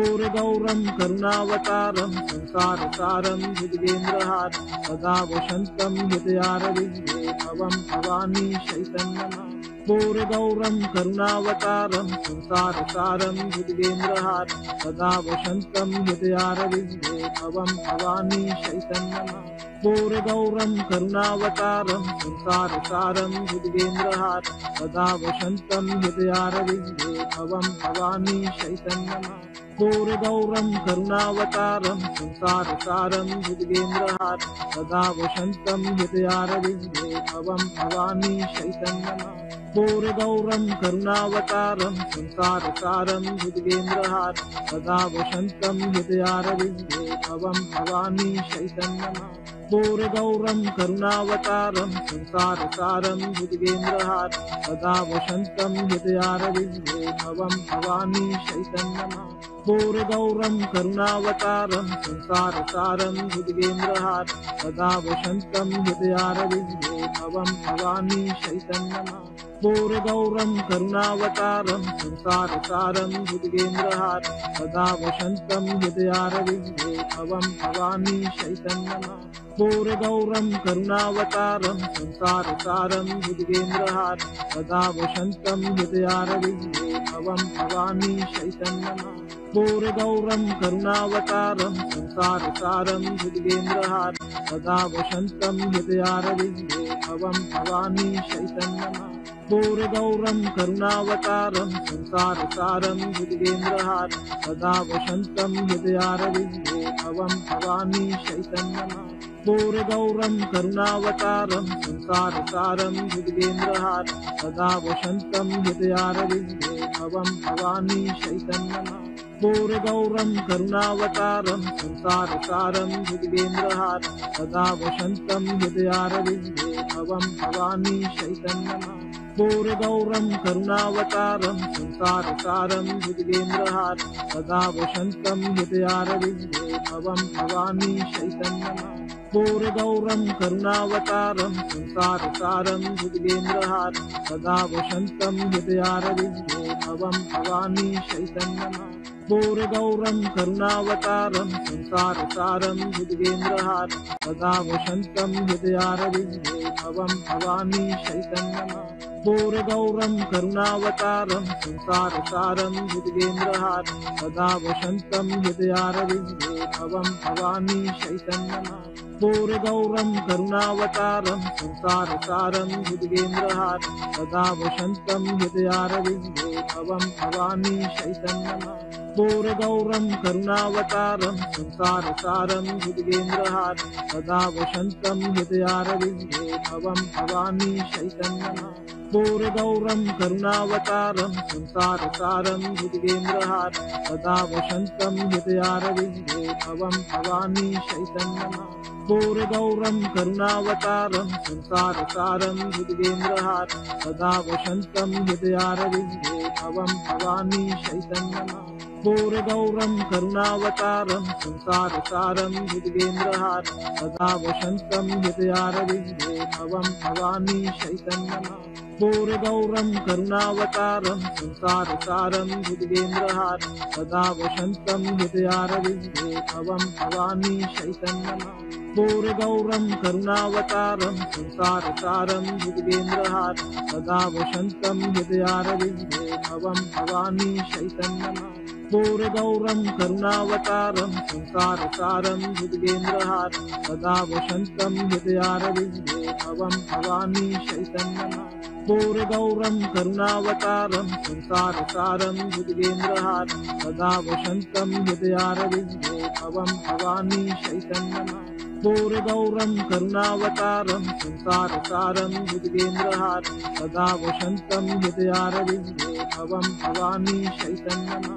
पूर्णगौरं करुणावतारं संसारसारं भुजगेन्द्रहारं सदा वसन्तं हृदयारविन्दे भवं भवानी चैतन्यनाथं। पूर्णगौरं करुणावतारं संसारसारं भुजगेन्द्रहारं सदा वसन्तं हृदयारविन्दे भवं भवानी चैतन्यनाथं। पूर्णगौरं करुणावतारं संसारसारं भुजगेन्द्रहारं सदा वसन्तं हृदयारविन्दे भवं भवानी चैतन्यनाथं। पूर्णगौरं करुणावतारं संसारसारं भुजगेन्द्रहारं सदा वसन्तं हृदयारविन्दे भवं भवानी चैतन्यनाथं। पूर्णगौरं करुणावतारं संसारसारं भुजगेन्द्रहारं सदा वसन्तं हृदयारविन्दे भवं भवानी चैतन्यनाथं। पूर्णगौरं करुणावतारं संसारसारं भुजगेन्द्रहारं सदा वसन्तं हृदयारविन्दे भवं भवानी चैतन्यनाथं। घोरगौरं करुणावतारं संसारसारं भुजगेन्द्रहारं सदा वसन्तं हृदयारविन्दे भवं भवानी चैतन्यमां घोरगौरं करुणावतारं संसारसारं भुजगेन्द्रहारं सदा वसन्तं हृदयारविन्दे भवं भवानी चैतन्यमां घोरगौरं करुणावतारं संसारसारं भुजगेन्द्रहारं सदा वसन्तं हृदयारविन्दे भवं भवानी चैतन्यमां घोरगौरं करुणावतारं संसारसारं भुजगेन्द्रहारं सदा वसन्तं हृदयारविन्दे भवं भवानी चैतन्यमां घोरगौरं करुणावतारं संसारसारं भुजगेन्द्रहारं सदा वसन्तं हृदयारविन्दे भवं भवानी चैतन्यमां घोरगौरं करुणावतारं संसारसारं भुजगेन्द्रहारं सदा वसन्तं हृदयारविन्दे भवं भवानी चैतन्यमां घोरगौरं करुणावतारं संसारसारं भुजगेन्द्रहारं सदा वसन्तं हृदयारविन्दे भवं भवानी चैतन्यमां घोरगौरं करुणावतारं संसारसारं भुजगेन्द्रहारं सदा वसन्तं हृदयारविन्दे भवं भवानी चैतन्यमां घोरगौरं करुणावतारं संसारसारं भुजगेन्द्रहारं सदा वसन्तं हृदयारविन्दे भवं भवानी चैतन्यमां घोरगौरं करुणावतारं संसारसारं भुजगेन्द्रहारं सदा वसन्तं हृदयारविन्दे भवं भवानी चैतन्यमां घोरगौरं करुणावतारं संसारसारं भुजगेन्द्रहारं सदा वसन्तं हृदयारविन्दे भवं भवानी चैतन्यमां घोरगौरं करुणावतारं संसारसारं भुजगेन्द्रहारं सदा वसन्तं हृदयारविन्दे भवं भवानी चैतन्यमां घोरगौरं करुणावतारं संसारसारं भुजगेन्द्रहारं सदा वसन्तं हृदयारविन्दे भवं भवानी चैतन्यमां घोरगौरं करुणावतारं संसारसारं भुजगेन्द्रहारं सदा वसन्तं हृदयारविन्दे भवं भवानी चैतन्यमां घोरगौरं करुणावतारं संसारसारं भुजगेन्द्रहारं सदा वसन्तं हृदयारविन्दे भवं भवानी चैतन्यमां घोरगौरं करुणावतारं संसारसारं भुजगेन्द्रहारं सदा वसन्तं हृदयारविन्दे भवं भवानी चैतन्यमां घोरगौरं करुणावतारं संसारसारं भुजगेन्द्रहारं सदा वसन्तं हृदयारविन्दे भवं भवानी चैतन्यमां घोरगौरं करुणावतारं संसारसारं भुजगेन्द्रहारं सदा वसन्तं हृदयारविन्दे भवं भवानी चैतन्यमां घोरगौरं करुणावतारं संसारसारं भुजगेन्द्रहारं सदा वसन्तं हृदयारविन्दे भवं भवानी चैतन्यमां घोरगौरं करुणावतारं संसारसारं भुजगेन्द्रहारं सदा वसन्तं हृदयारविन्दे भवं भवानी चैतन्यमां घोरगौरं करुणावतारं संसारसारं भुजगेन्द्रहारं सदा वसन्तं हृदयारविन्दे भवं भवानी चैतन्यमां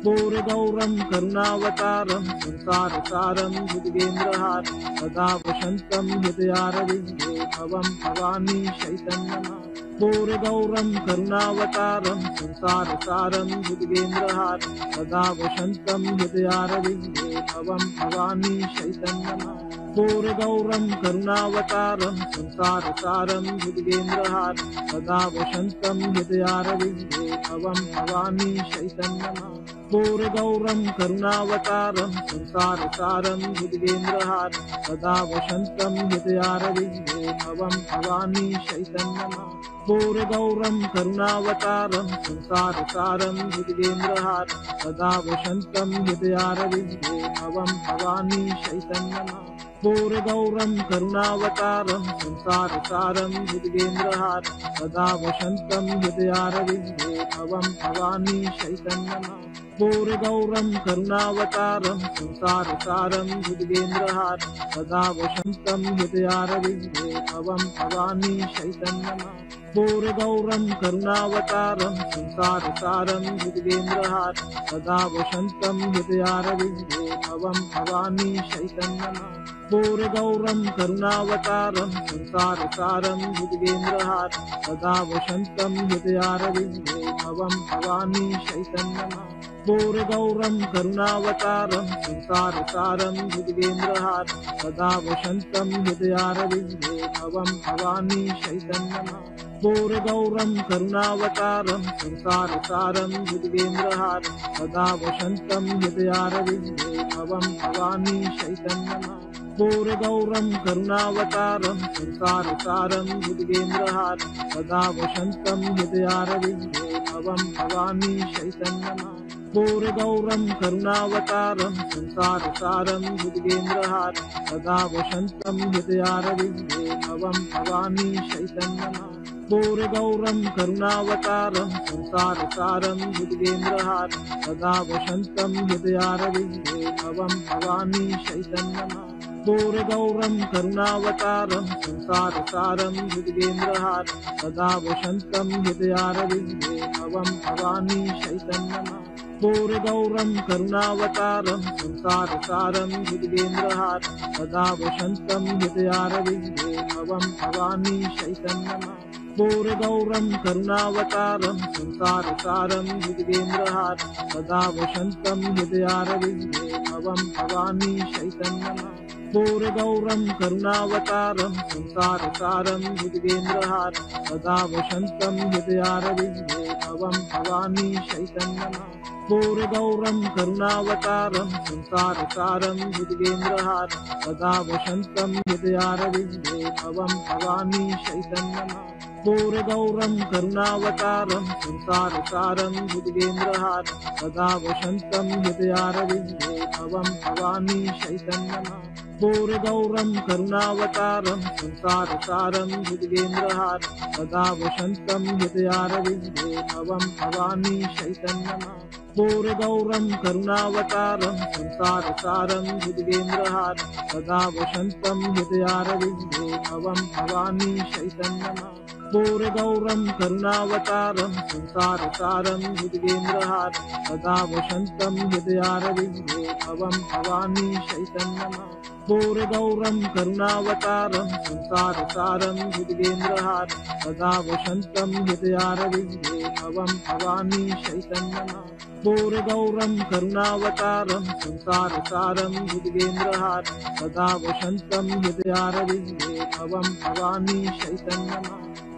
घोरगौरं करुणावतारं संसारसारं भुजगेन्द्रहारं सदा वसन्तं हृदयारविन्दे भवं भवानी चैतन्यमां घोरगौरं करुणावतारं संसारसारं भुजगेन्द्रहारं सदा वसन्तं हृदयारविन्दे भवं भवानी चैतन्यमां घोरगौरं करुणावतारं संसारसारं भुजगेन्द्रहारं सदा वसन्तं हृदयारविन्दे भवं भवानी चैतन्यमां घोरगौरं करुणावतारं संसारसारं भुजगेन्द्रहारं सदा वसन्तं हृदयारविन्दे भवं भवानी चैतन्यमां घोरगौरं करुणावतारं संसारसारं भुजगेन्द्रहारं सदा वसन्तं हृदयारविन्दे भवं भवानी चैतन्यमां घोरगौरं करुणावतारं संसारसारं भुजगेन्द्रहारं सदा वसन्तं हृदयारविन्दे भवं भवानी चैतन्यमां घोरगौरं करुणावतारं संसारसारं भुजगेन्द्रहारं सदा वसन्तं हृदयारविन्दे भवं भवानी चैतन्यमां घोरगौरं करुणावतारं संसारसारं भुजगेन्द्रहारं सदा वसन्तं हृदयारविन्दे भवं भवानी चैतन्यनाथं। घोरगौरं करुणावतारं संसारसारं भुजगेन्द्रहारं सदा वसन्तं हृदयारविन्दे भवं भवानी चैतन्यनाथं। घोरगौरं करुणावतारं संसारसारं भुजगेन्द्रहारं सदा वसन्तं हृदयारविन्दे भवं भवानी चैतन्यनाथं। घोरगौरं करुणावतारं संसारसारं भुजगेन्द्रहारं सदा वसन्तं हृदयारविन्दे भवं भवानी चैतन्यनाथं। घोरगौरं करुणावतारं संसारसारं भुजगेन्द्रहारं सदा वसन्तं हृदयारविन्दे भवं भवानी चैतन्यनाथं। घोरगौरं करुणावतारं संसारसारं भुजगेन्द्रहारं सदा वसन्तं हृदयारविन्दे भवं भवानी चैतन्यनाथं। घोरगौरं करुणावतारं संसारसारं भुजगेन्द्रहारं सदा वसन्तं हृदयारविन्दे भवं भवानी चैतन्यनाथं। घोरगौरं करुणावतारं संसारसारं भुजगेन्द्रहारं सदा वसन्तं हृदयारविन्दे भवं भवानी चैतन्यनाथं। घोरगौरं करुणावतारं संसारसारं भुजगेन्द्रहारं सदा वसन्तं हृदयारविन्दे भवं भवानी चैतन्यनाथं। घोरगौरं करुणावतारं संसारसारं भुजगेन्द्रहारं सदा वसन्तं हृदयारविन्दे भवं भवानी चैतन्यनाथं। घोरगौरं करुणावतारं संसारसारं भुजगेन्द्रहारं सदा वसन्तं हृदयारविन्दे भवं भवानी चैतन्यनाथं। घोरगौरं करुणावतारं संसारसारं भुजगेन्द्रहारं सदा वसन्तं हृदयारविन्दे भवं भवानी चैतन्यनाथं। घोरगौरं करुणावतारं संसारसारं भुजगेन्द्रहारं सदा वसन्तं हृदयारविन्दे भवं भवानी चैतन्यनाथं। घोरगौरं करुणावतारं संसारसारं भुजगेन्द्रहारं सदा वसन्तं हृदयारविन्दे भवं भवानी चैतन्यनाथं। घोरगौरं करुणावतारं संसारसारं भुजगेन्द्रहारं सदा वसन्तं हृदयारविन्दे भवं भवानी चैतन्यनाथं। घोरगौरं करुणावतारं संसारसारं भुजगेन्द्रहारं सदा वसन्तं हृदयारविन्दे भवं भवानी चैतन्यनाथं। घोरगौरं करुणावतारं संसारसारं भुजगेन्द्रहारं सदा वसन्तं हृदयारविन्दे भवं भवानी चैतन्यनाथं। घोरगौरं करुणावतारं संसारसारं भुजगेन्द्रहारं सदा वसन्तं हृदयारविन्दे भवं भवानी चैतन्यनाथं।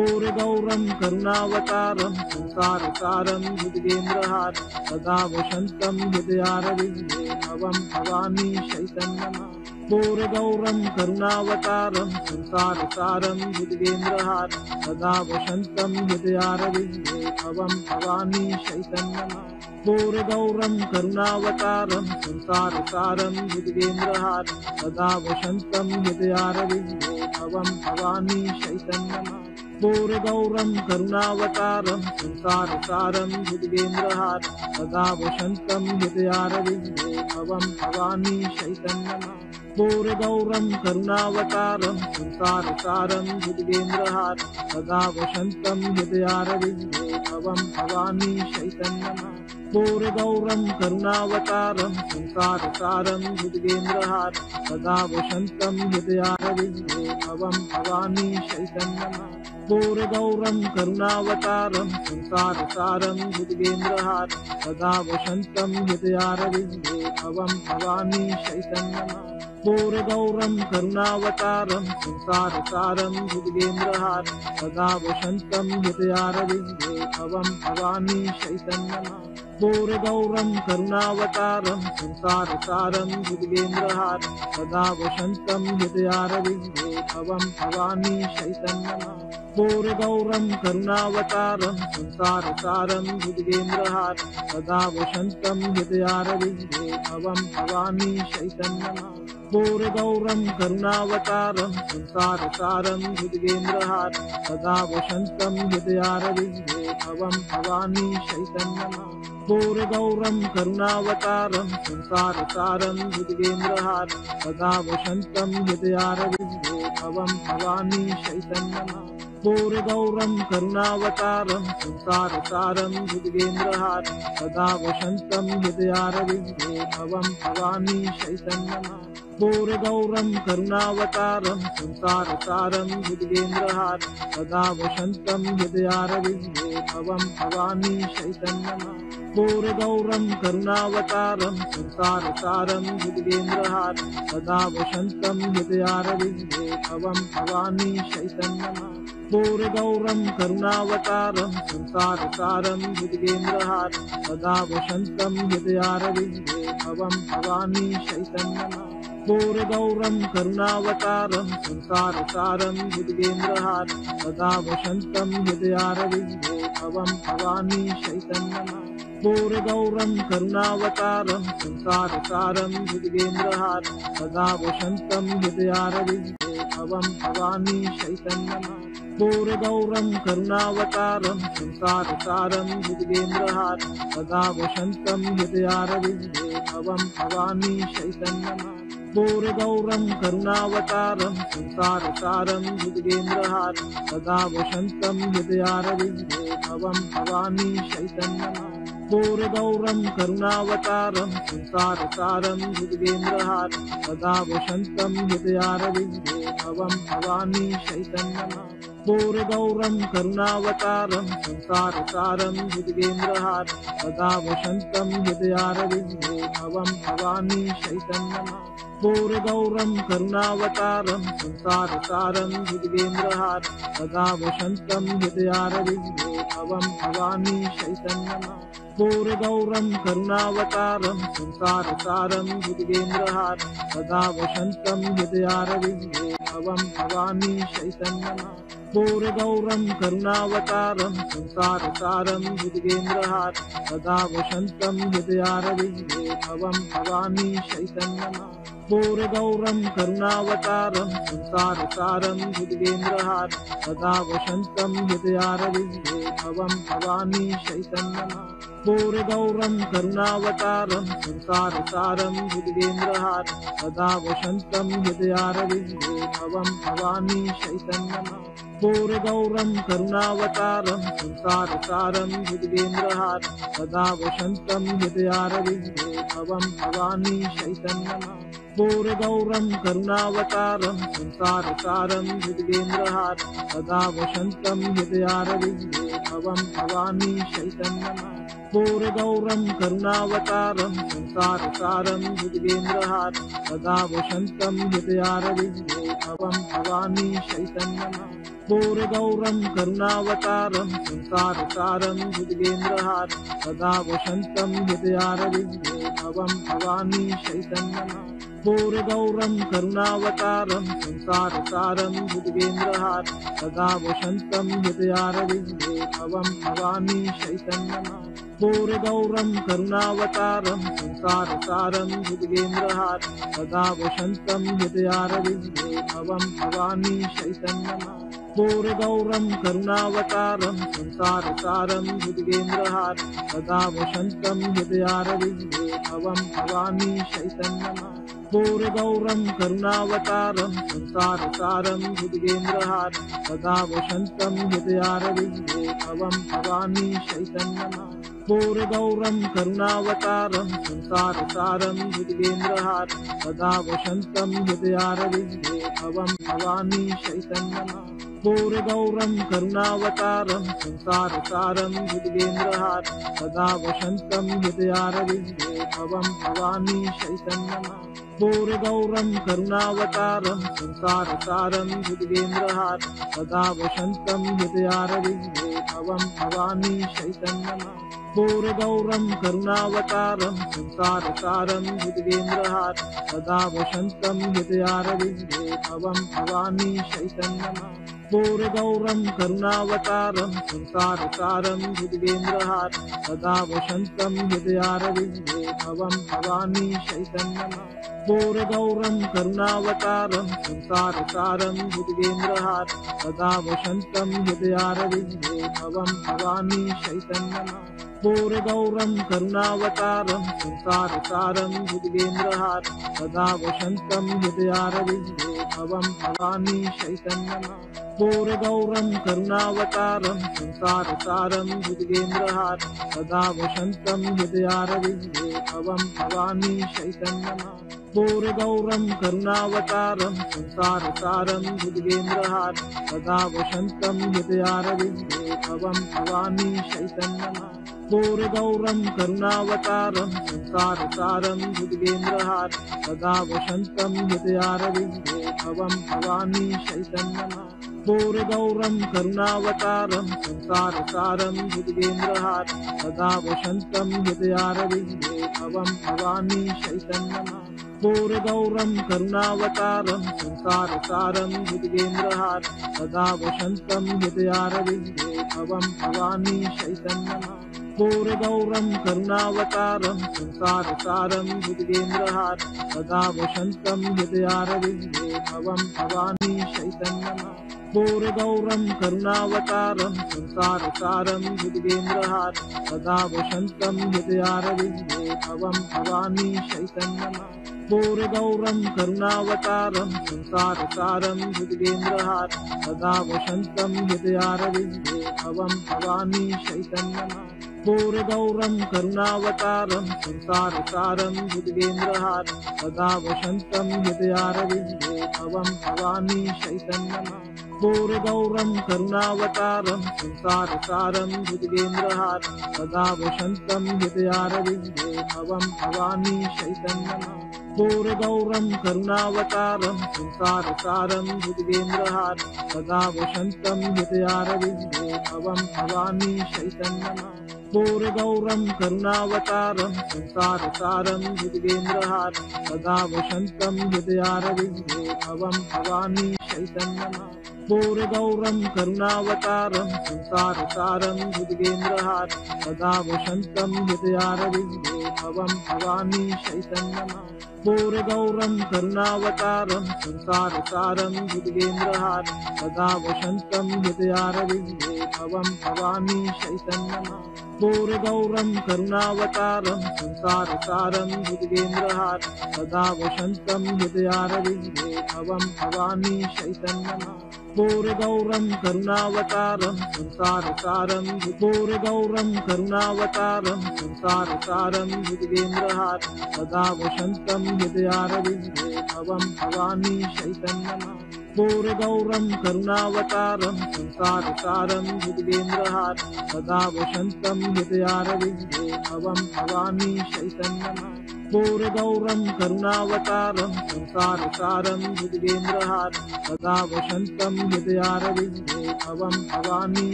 घोरगौरं करुणावतारं संसारसारं भुजगेन्द्रहारं सदा वसन्तं हृदयारविन्दे भवं भवानी चैतन्यनाथं। घोरगौरं करुणावतारं संसारसारं भुजगेन्द्रहारं सदा वसन्तं हृदयारविन्दे भवं भवानी चैतन्यनाथं। घोरगौरं करुणावतारं संसारसारं भुजगेन्द्रहारं सदा वसन्तं हृदयारविन्दे भवं भवानी चैतन्यनाथं। घोरगौरं करुणावतारं संसारसारं भुजगेन्द्रहारं सदा वसन्तं हृदयारविन्दे भवं भवानी चैतन्यनाथं। घोरगौरं करुणावतारं संसारसारं भुजगेन्द्रहारं सदा वसन्तं हृदयारविन्दे भवं भवानी चैतन्यनाथं। घोरगौरं करुणावतारं संसारसारं भुजगेन्द्रहारं सदा वसन्तं हृदयारविन्दे भवं भवानी चैतन्यनाथं। घोरगौरं करुणावतारं संसारसारं भुजगेन्द्रहारं सदा वसन्तं हृदयारविन्दे भवं भवानी चैतन्यनाथं। घोरगौरं करुणावतारं संसारसारं भुजगेन्द्रहारं सदा वसन्तं हृदयारविन्दे भवं भवानी चैतन्यनाथं। घोरगौरं करुणावतारं संसारसारं भुजगेन्द्रहारं सदा वसन्तं हृदयारविन्दे भवं भवानी चैतन्यनाथं। घोरगौरं करुणावतारं संसारसारं भुजगेन्द्रहारं सदा वसन्तं हृदयारविन्दे भवं भवानी चैतन्यनाथं। घोरगौरं करुणावतारं संसारसारं भुजगेन्द्रहारं सदा वसन्तं हृदयारविन्दे भवं भवानी चैतन्यनाथं। घोरगौरं करुणावतारं संसारसारं भुजगेन्द्रहारं सदा वसन्तं हृदयारविन्दे भवं भवानी चैतन्यनाथं। भूरिगौरं करुणावतारं संसारसारं भुजगेन्द्रहारं सदा वसन्तं हृदयारविन्दे भवं भवानी चैतन्यनाथं भूरिगौरं करुणावतारं संसारसारं भुजगेन्द्रहारं सदा वसन्तं हृदयारविन्दे भवं भवानी चैतन्यनाथं भूरिगौरं करुणावतारं संसारसारं भुजगेन्द्रहारं सदा वसन्तं हृदयारविन्दे भवं भवानी चैतन्यनाथं भूरिगौरं करुणावतारं संसारसारं भुजगेन्द्रहारं सदा वसन्तं हृदयारविन्दे भवं भवानी चैतन्यनाथं भूरिगौरं करुणावतारं संसारसारं भुजगेन्द्रहारं सदा वसन्तं हृदयारविन्दे भवं भवानी चैतन्यनाथं भूरिगौरं करुणावतारं संसारसारं भुजगेन्द्रहारं सदा वसन्तं हृदयारविन्दे भवं भवानी चैतन्यनाथं भूरिगौरं करुणावतारं संसारसारं भुजगेन्द्रहारं सदा वसन्तं हृदयारविन्दे भवं भवानी चैतन्यनाथं भूरिगौरं करुणावतारं संसारसारं भुजगेन्द्रहारं सदा वसन्तं हृदयारविन्दे भवं भवानी चैतन्यनाथं भूरिगौरं करुणावतारं संसारसारं भुजगेन्द्रहारं सदा वसन्तं हृदयारविन्दे भवं भवानी चैतन्यनाथं भूरिगौरं करुणावतारं संसारसारं भुजगेन्द्रहारं सदा वसन्तं हृदयारविन्दे भवं भवानी चैतन्यनाथं भूरिगौरं करुणावतारं संसारसारं भुजगेन्द्रहारं सदा वसन्तं हृदयारविन्दे भवं भवानी चैतन्यनाथं भूरिगौरं करुणावतारं संसारसारं भुजगेन्द्रहारं सदा वसन्तं हृदयारविन्दे भवं भवानी चैतन्यनाथं भूरिगौरं करुणावतारं संसारसारं भुजगेन्द्रहारं सदा वसन्तं हृदयारविन्दे भवं भवानी चैतन्यनाथं भूरिगौरं करुणावतारं संसारसारं भुजगेन्द्रहारं सदा वसन्तं हृदयारविन्दे भवं भवानी चैतन्यनाथं भूरिगौरं करुणावतारं संसारसारं भुजगेन्द्रहारं सदा वसन्तं हृदयारविन्दे भवं भवानी चैतन्यनाथं भूरिगौरं करुणावतारं संसारसारं भुजगेन्द्रहारं सदा वसन्तं हृदयारविन्दे भवं भवानी चैतन्यनाथं भूरिगौरं करुणावतारं संसारसारं भुजगेन्द्रहारं सदा वसन्तं हृदयारविन्दे भवं भवानी चैतन्यनाथं भूरिगौरं करुणावतारं संसारसारं भुजगेन्द्रहारं सदा वसन्तं हृदयारविन्दे भवं भवानी चैतन्यनाथं भूरिगौरं करुणावतारं संसारसारं भुजगेन्द्रहारं सदा वसन्तं हृदयारविन्दे भवं भवानी चैतन्यनाथं भूरिगौरं करुणावतारं संसारसारं भुजगेन्द्रहारं सदा वसन्तं हृदयारविन्दे भवं भवानी चैतन्यनाथं भूरिगौरं करुणावतारं संसारसारं भुजगेन्द्रहारं सदा वसन्तं हृदयारविन्दे भवं भवानी चैतन्यनाथं भूरिगौरं करुणावतारं संसारसारं भुजगेन्द्रहारं सदा वसन्तं हृदयारविन्दे भवं भवानी चैतन्यनाथं भूरिगौरं करुणावतारं संसारसारं भुजगेन्द्रहारं सदा वसन्तं हृदयारविन्दे भवं भवानी चैतन्यनाथं भूरिगौरं करुणावतारं संसारसारं भुजगेन्द्रहारं सदा वसन्तं हृदयारविन्दे भवं भवानी चैतन्यनाथं भूरिगौरं करुणावतारं संसारसारं भुजगेन्द्रहारं सदा वसन्तं हृदयारविन्दे भवं भवानी चैतन्यनाथं भूरिगौरं करुणावतारं संसारसारं भुजगेन्द्रहारं सदा वसन्तं हृदयारविन्दे भवं भवानी चैतन्यनाथं भूरिगौरं करुणावतारं संसारसारं भुजगेन्द्रहारं सदा वसन्तं हृदयारविन्दे भवं भवानी चैतन्यनाथं भूरिगौरं करुणावतारं संसारसारं भुजगेन्द्रहारं सदा वसन्तं हृदयारविन्दे भवं भवानी चैतन्यनाथं भूरिगौरं करुणावतारं संसारसारं भुजगेन्द्रहारं सदा वसन्तं हृदयारविन्दे भवं भवानी चैतन्यनाथं घोरगौरं करुणावतारं संसारसारं भुजगेन्द्रहारं सदा वसन्तं हृदयारविन्दे भवं भवानी चैतन्यनाथं। घोरगौरं करुणावतारं संसारसारं भुजगेन्द्रहारं सदा वसन्तं हृदयारविन्दे भवं भवानी चैतन्यनाथं। घोरगौरं करुणावतारं संसारसारं भुजगेन्द्रहारं सदा वसन्तं हृदयारविन्दे भवं भवानी चैतन्यनाथं। घोरगौरं करुणावतारं संसारसारं भुजगेन्द्रहारं सदा वसन्तं हृदयारविन्दे भवं भवानी चैतन्यनाथं। घोरगौरं करुणावतारं संसारसारं भुजगेन्द्रहारं सदा वसन्तं हृदयारविन्दे भवं भवानी चैतन्यनाथं। घोरगौरं करुणावतारं संसारसारं भुजगेन्द्रहारं सदा वसन्तं हृदयारविन्दे भवं भवानी चैतन्यनाथं। घोरगौरं करुणावतारं संसारसारं भुजगेन्द्रहारं सदा वसन्तं हृदयारविन्दे भवं भवानी चैतन्यनाथं। घोरगौरं करुणावतारं संसारसारं भुजगेन्द्रहारं सदा वसन्तं हृदयारविन्दे भवं भवानी चैतन्यनाथं। घोरगौरं करुणावतारं संसारसारं भुजगेन्द्रहारं सदा वसन्तं हृदयारविन्दे भवं भवानी चैतन्यनाथं। घोरगौरं करुणावतारं संसारसारं भुजगेन्द्रहारं सदा वसन्तं हृदयारविन्दे भवं भवानी चैतन्यनाथं। घोरगौरं करुणावतारं संसारसारं भुजगेन्द्रहारं सदा वसन्तं हृदयारविन्दे भवं भवानी चैतन्यनाथं। घोरगौरं करुणावतारं संसारसारं भुजगेन्द्रहारं सदा वसन्तं हृदयारविन्दे भवं भवानी चैतन्यनाथं। घोरगौरं करुणावतारं संसारसारं भुजगेन्द्रहारं सदा वसन्तं हृदयारविन्दे भवं भवानी चैतन्यनाथं। घोरगौरं करुणावतारं संसारसारं भुजगेन्द्रहारं सदा वसन्तं हृदयारविन्दे भवं भवानी चैतन्यनाथं। घोरगौरं करुणावतारं संसारसारं भुजगेन्द्रहारं सदा वसन्तं हृदयारविन्दे भवं भवानी चैतन्यनाथं। घोरगौरं करुणावतारं संसारसारं भुजगेन्द्रहारं सदा वसन्तं हृदयारविन्दे भवं भवानी चैतन्यनाथं। घोरगौरं करुणावतारं संसारसारं घोरगौरं करुणावतारं संसारसारं भुजगेन्द्रहारं सदा वसन्तं हृदयारविन्दे भवं भवानी चैतन्यनाथं। घोरगौरं करुणावतारं संसारसारं भुजगेन्द्रहारं सदा वसन्तं हृदयारविन्दे भवं भवानी चैतन्यनाथं। घोरगौरं करुणावतारं संसारसारं भुजगेन्द्रहारं सदा वसन्तं हृदयारविन्दे भवं भवानी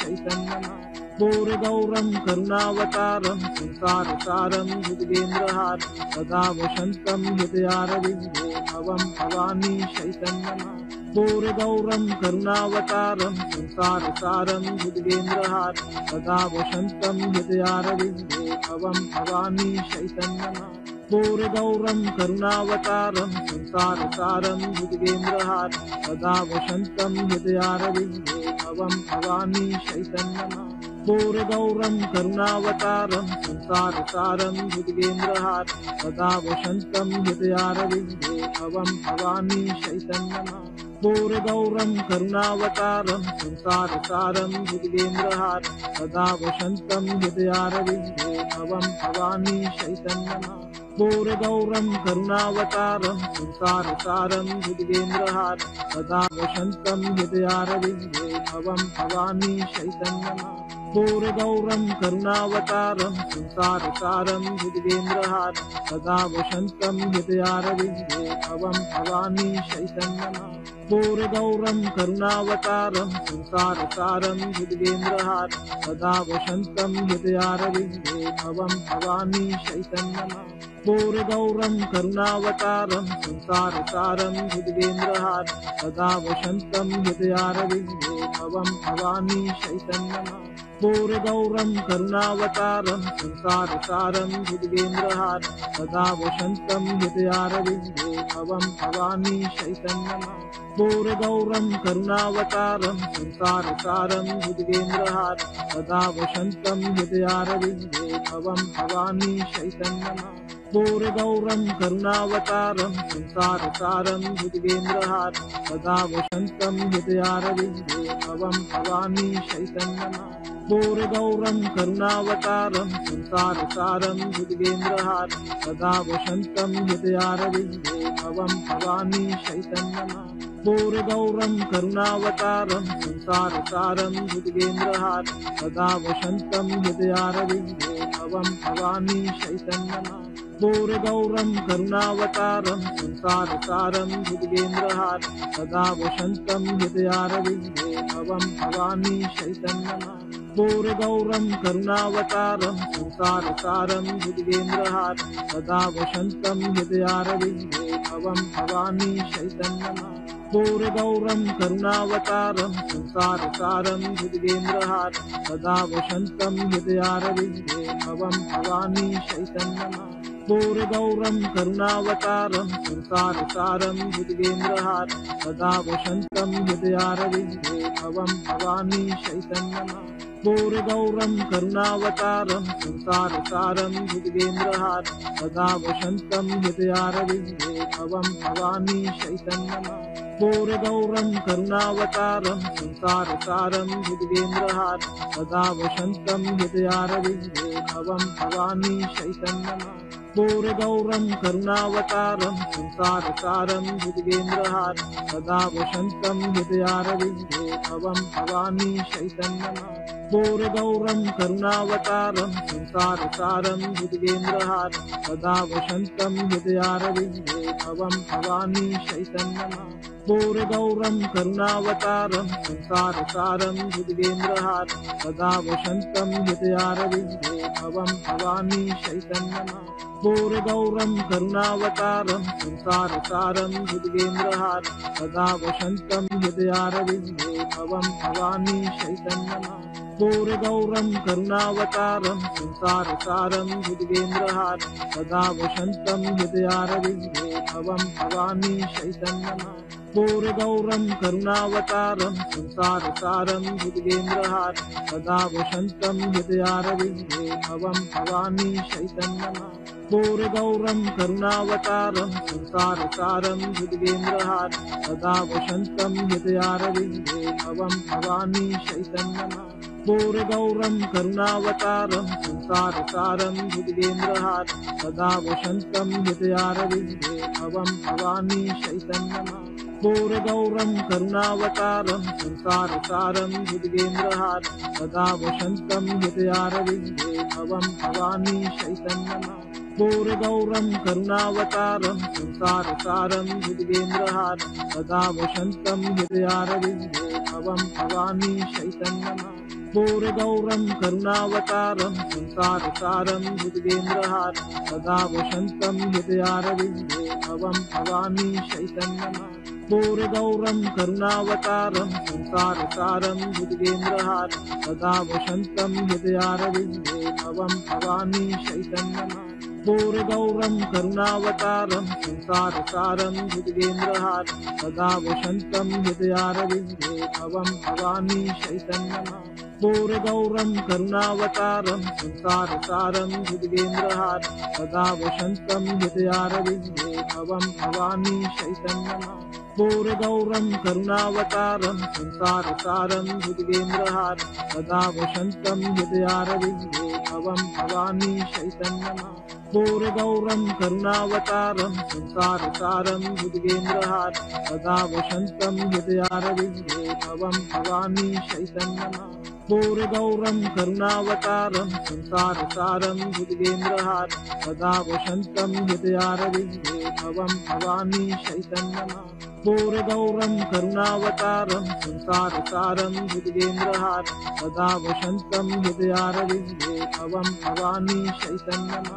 चैतन्यनाथं। घोरगौरं करुणावतारं संसारसारं भुजगेन्द्रहारं सदा वसन्तं हृदयारविन्दे भवं भवानी चैतन्यनाथं। घोरगौरं करुणावतारं संसारसारं भुजगेन्द्रहारं सदा वसन्तं हृदयारविन्दे भवं भवानी चैतन्यनाथं। घोरगौरं करुणावतारं संसारसारं भुजगेन्द्रहारं सदा वसन्तं हृदयारविन्दे भवं भवानी चैतन्यनाथं। घोरगौरं करुणावतारं संसारसारं भुजगेन्द्रहारं सदा वसन्तं हृदयारविन्दे भवं भवानी चैतन्यनाथं। घोरगौरं करुणावतारं संसारसारं भुजगेन्द्रहारं सदा वसन्तं हृदयारविन्दे भवं भवानी चैतन्यनाथं। घोरगौरं करुणावतारं संसारसारं भुजगेन्द्रहारं सदा वसन्तं हृदयारविन्दे भवं भवानी चैतन्यनाथं। घोरगौरं करुणावतारं संसारसारं भुजगेन्द्रहारं सदा वसन्तं हृदयारविन्दे भवं भवानी चैतन्यनाथं। घोरगौरं करुणावतारं संसारसारं भुजगेन्द्रहारं सदा वसन्तं हृदयारविन्दे भवं भवानी चैतन्यनाथं। घोरगौरं करुणावतारं संसारसारं भुजगेन्द्रहारं सदा वसन्तं हृदयारविन्दे भवं भवानी चैतन्यनाथ घोरगौरं करुणावतारं संसारसारं भुजगेन्द्रहारं सदा वसन्तं हृदयारविन्दे भवं भवानी चैतन्यनाथ घोरगौरं करुणावतारं संसारसारं भुजगेन्द्रहारं सदा वसन्तं हृदयारविन्दे भवं भवानी चैतन्यनाथ घोरगौरं करुणावतारं संसारसारं भुजगेन्द्रहारं सदा वसन्तं हृदयारविन्दे भवं भवानी चैतन्यनाथ घोरगौरं करुणावतारं संसारसारं भुजगेन्द्रहारं सदा वसन्तं हृदयारविन्दे भवं भवानी चैतन्यनाथ घोरगौरं करुणावतारं संसारसारं भुजगेन्द्रहारं सदा वसन्तं हृदयारविन्दे भवं भवानी चैतन्यनाथ घोरगौरं करुणावतारं संसारसारं भुजगेन्द्रहारं सदा वसन्तं हृदयारविन्दे भवं भवानी चैतन्यनाथ घोरगौरं करुणावतारं संसारसारं भुजगेन्द्रहारं सदा वसन्तं हृदयारविन्दे भवं भवानी चैतन्यनाथ घोरगौरं करुणावतारं संसारसारं भुजगेन्द्रहारं सदा वसन्तं हृदयारविन्दे भवं भवानी चैतन्यनाथ घोरगौरं करुणावतारं संसारसारं भुजगेन्द्रहारं सदा वसन्तं हृदयारविन्दे भवं भवानी चैतन्यनाथ घोरगौरं करुणावतारं संसारसारं भुजगेन्द्रहारं सदा वसन्तं हृदयारविन्दे भवं भवानी चैतन्यनाथ घोरगौरं करुणावतारं संसारसारं भुजगेन्द्रहारं सदा वसन्तं हृदयारविन्दे भवं भवानी चैतन्यनाथ घोरगौरं करुणावतारं संसारसारं भुजगेन्द्रहारं सदा वसन्तं हृदयारविन्दे भवं भवानी चैतन्यनाथ घोरगौरं करुणावतारं संसारसारं भुजगेन्द्रहारं सदा वसन्तं हृदयारविन्दे भवं भवानी चैतन्यनाथ घोरगौरं करुणावतारं संसारसारं भुजगेन्द्रहारं सदा वसन्तं हृदयारविन्दे भवं भवानी चैतन्यनाथ घोरगौरं करुणावतारं संसारसारं भुजगेन्द्रहारं सदा वसन्तं हृदयारविन्दे भवं भवानी चैतन्यनाथ घोरगौरं करुणावतारं संसारसारं भुजगेन्द्रहारं सदा वसन्तं हृदयारविन्दे भवं भवानी चैतन्यनाथ घोरगौरं करुणावतारं संसारसारं भुजगेन्द्रहारं सदा वसन्तं हृदयारविन्दे भवं भवानी चैतन्यनाथ घोरगौरं करुणावतारं संसारसारं भुजगेन्द्रहारं सदा वसन्तं हृदयारविन्दे भवं भवानी चैतन्यनाथ घोरगौरं करुणावतारं संसारसारं भुजगेन्द्रहारं सदा वसन्तं हृदयारविन्दे भवं भवानी चैतन्यनाथ घोरगौरं करुणावतारं संसारसारं भुजगेन्द्रहारं सदा वसन्तं हृदयारविन्दे भवं भवानी चैतन्यनाथ घोरगौरं करुणावतारं संसारसारं भुजगेन्द्रहारं सदा वसन्तं हृदयारविन्दे भवं भवानी चैतन्यनाथ घोरगौरं करुणावतारं संसारसारं भुजगेन्द्रहारं सदा वसन्तं हृदयारविन्दे भवं भवानी चैतन्यनाथ घोरगौरं करुणावतारं संसारसारं भुजगेन्द्रहारं सदा वसन्तं हृदयारविन्दे भवं भवानी चैतन्यनाथ घोरगौरं करुणावतारं संसारसारं भुजगेन्द्रहारं सदा वसन्तं हृदयारविन्दे भवं भवानी चैतन्यनाथ घोरगौरं करुणावतारं संसारसारं भुजगेन्द्रहारं सदा वसन्तं हृदयारविन्दे भवं भवानी चैतन्यनाथ घोरगौरं करुणावतारं संसारसारं भुजगेन्द्रहारं सदा वसन्तं हृदयारविन्दे भवं भवानी चैतन्यनाथ घोरगौरं करुणावतारं संसारसारं भुजगेन्द्रहारं सदा वसन्तं हृदयारविन्दे भवं भवानी चैतन्यनाथ घोरगौरं करुणावतारं संसारसारं भुजगेन्द्रहारं सदा वसन्तं हृदयारविन्दे भवं भवानी चैतन्यनाथ पूर्णगौरं करुणावतारं संसारसारं भुजगेन्द्रहारं सदा वसन्तं हृदयारविन्दे भवं भवानी चैतन्यम्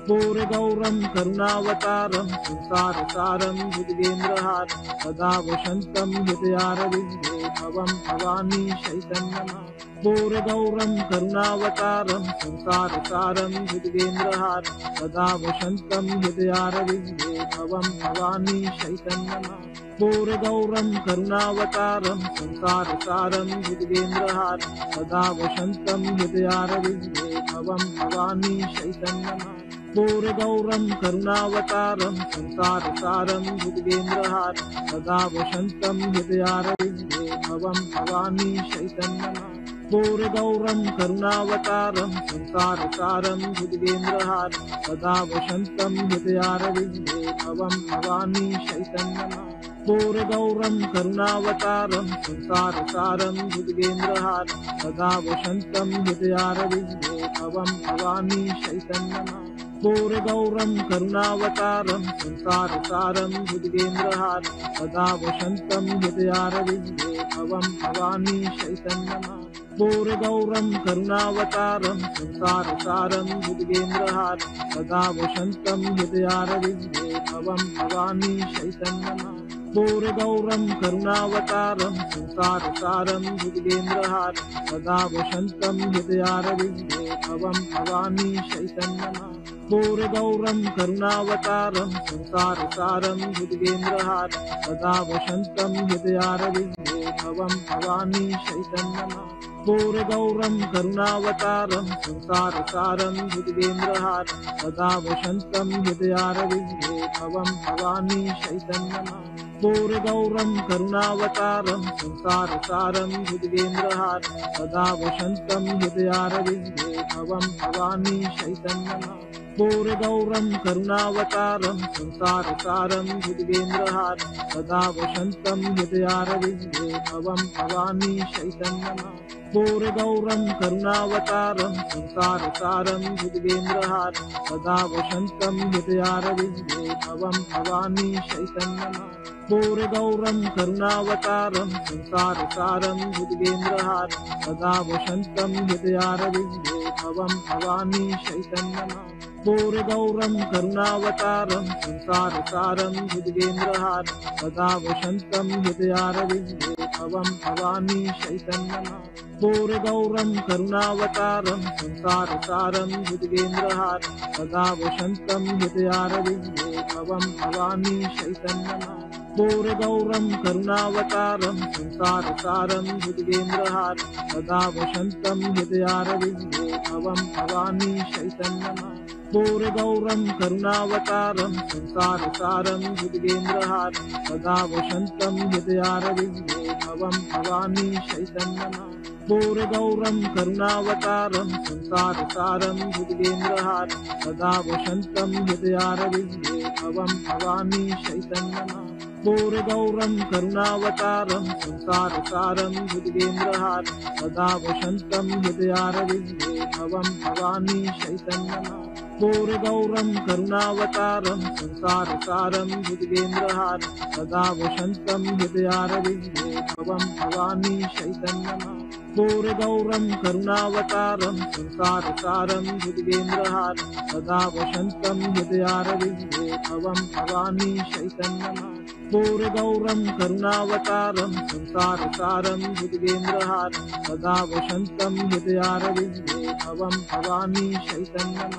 पूर्णगौरं करुणावतारं संसारसारं भुजगेन्द्रहारं सदा वसन्तं हृदयारविन्दे भवं भवानी चैतन्यम् पूर्णगौरं करुणावतारं संसारसारं भुजगेन्द्रहारं सदा वसन्तं हृदयारविन्दे भवं भवानी चैतन्यम् पूर्णगौरं करुणावतारं संसारसारं भुजगेन्द्रहारं सदा वसन्तं हृदयारविन्दे भवं भवानी चैतन्यम् पूर्णगौरं करुणावतारं संसारसारं भुजगेन्द्रहारं सदा वसन्तं हृदयारविन्दे भवं भवानी चैतन्यम् पूर्णगौरं करुणावतारं संसारसारं भुजगेन्द्रहारं सदा वसन्तं हृदयारविन्दे भवं भवानी चैतन्यम् पूर्णगौरं करुणावतारं संसारसारं भुजगेन्द्रहारं सदा वसन्तं हृदयारविन्दे भवं भवानी चैतन्यम् पूर्णगौरं करुणावतारं संसारसारं भुजगेन्द्रहारं सदा वसन्तं हृदयारविन्दे भवं भवानी चैतन्यम् पूर्णगौरं करुणावतारं संसारसारं भुजगेन्द्रहारं सदा वसन्तं हृदयारविन्दे भवं भवानी चैतन्यम् पूर्णगौरं करुणावतारं संसारसारं भुजगेन्द्रहारं सदा वसन्तं हृदयारविन्दे भवं भवानी चैतन्यम् पूर्णगौरं करुणावतारं संसारसारं भुजगेन्द्रहारं सदा वसन्तं हृदयारविन्दे भवं भवानी चैतन्यम् पूर्णगौरं करुणावतारं संसारसारं भुजगेन्द्रहारं सदा वसन्तं हृदयारविन्दे भवं भवानी चैतन्यम् पूर्णगौरं करुणावतारं संसारसारं भुजगेन्द्रहारं सदा वसन्तं हृदयारविन्दे भवं भवानी चैतन्यम् पूर्णगौरं करुणावतारं संसारसारं भुजगेन्द्रहारं सदा वसन्तं हृदयारविन्दे भवं भवानी चैतन्यम् पूर्णगौरं करुणावतारं संसारसारं भुजगेन्द्रहारं सदा वसन्तं हृदयारविन्दे भवं भवानी चैतन्यम् पूर्णगौरं करुणावतारं संसारसारं भुजगेन्द्रहारं सदा वसन्तं हृदयारविन्दे भवं भवानी चैतन्यम् पूर्णगौरं करुणावतारं संसारसारं भुजगेन्द्रहारं सदा वसन्तं हृदयारविन्दे भवं भवानी चैतन्यम् पूर्णगौरं करुणावतारं संसारसारं भुजगेन्द्रहारं सदा वसन्तं हृदयारविन्दे भवं भवानी चैतन्यम् पूर्णगौरं करुणावतारं संसारसारं भुजगेन्द्रहारं सदा वसन्तं हृदयारविन्दे भवं भवानी चैतन्यम् पूर्णगौरं करुणावतारं संसारसारं भुजगेन्द्रहारं सदा वसन्तं हृदयारविन्दे भवं भवानी चैतन्यम् पूर्णगौरं करुणावतारं संसारसारं भुजगेन्द्रहारं सदा वसन्तं हृदयारविन्दे भवं भवानी चैतन्यम् पूर्णगौरं करुणावतारं संसारसारं भुजगेन्द्रहारं सदा वसन्तं हृदयारविन्दे भवं भवानी चैतन्यम् पूर्णगौरं करुणावतारं संसारसारं भुजगेन्द्रहारं सदा वसन्तं हृदयारविन्दे भवं भवानी चैतन्यम् पूर्णगौरं करुणावतारं संसारसारं भुजगेन्द्रहारं सदा वसन्तं हृदयारविन्दे भवं भवानी चैतन्यम् पूर्णगौरं करुणावतारं संसारसारं भुजगेन्द्रहारं सदा वसन्तं हृदयारविन्दे भवं भवानी चैतन्यम्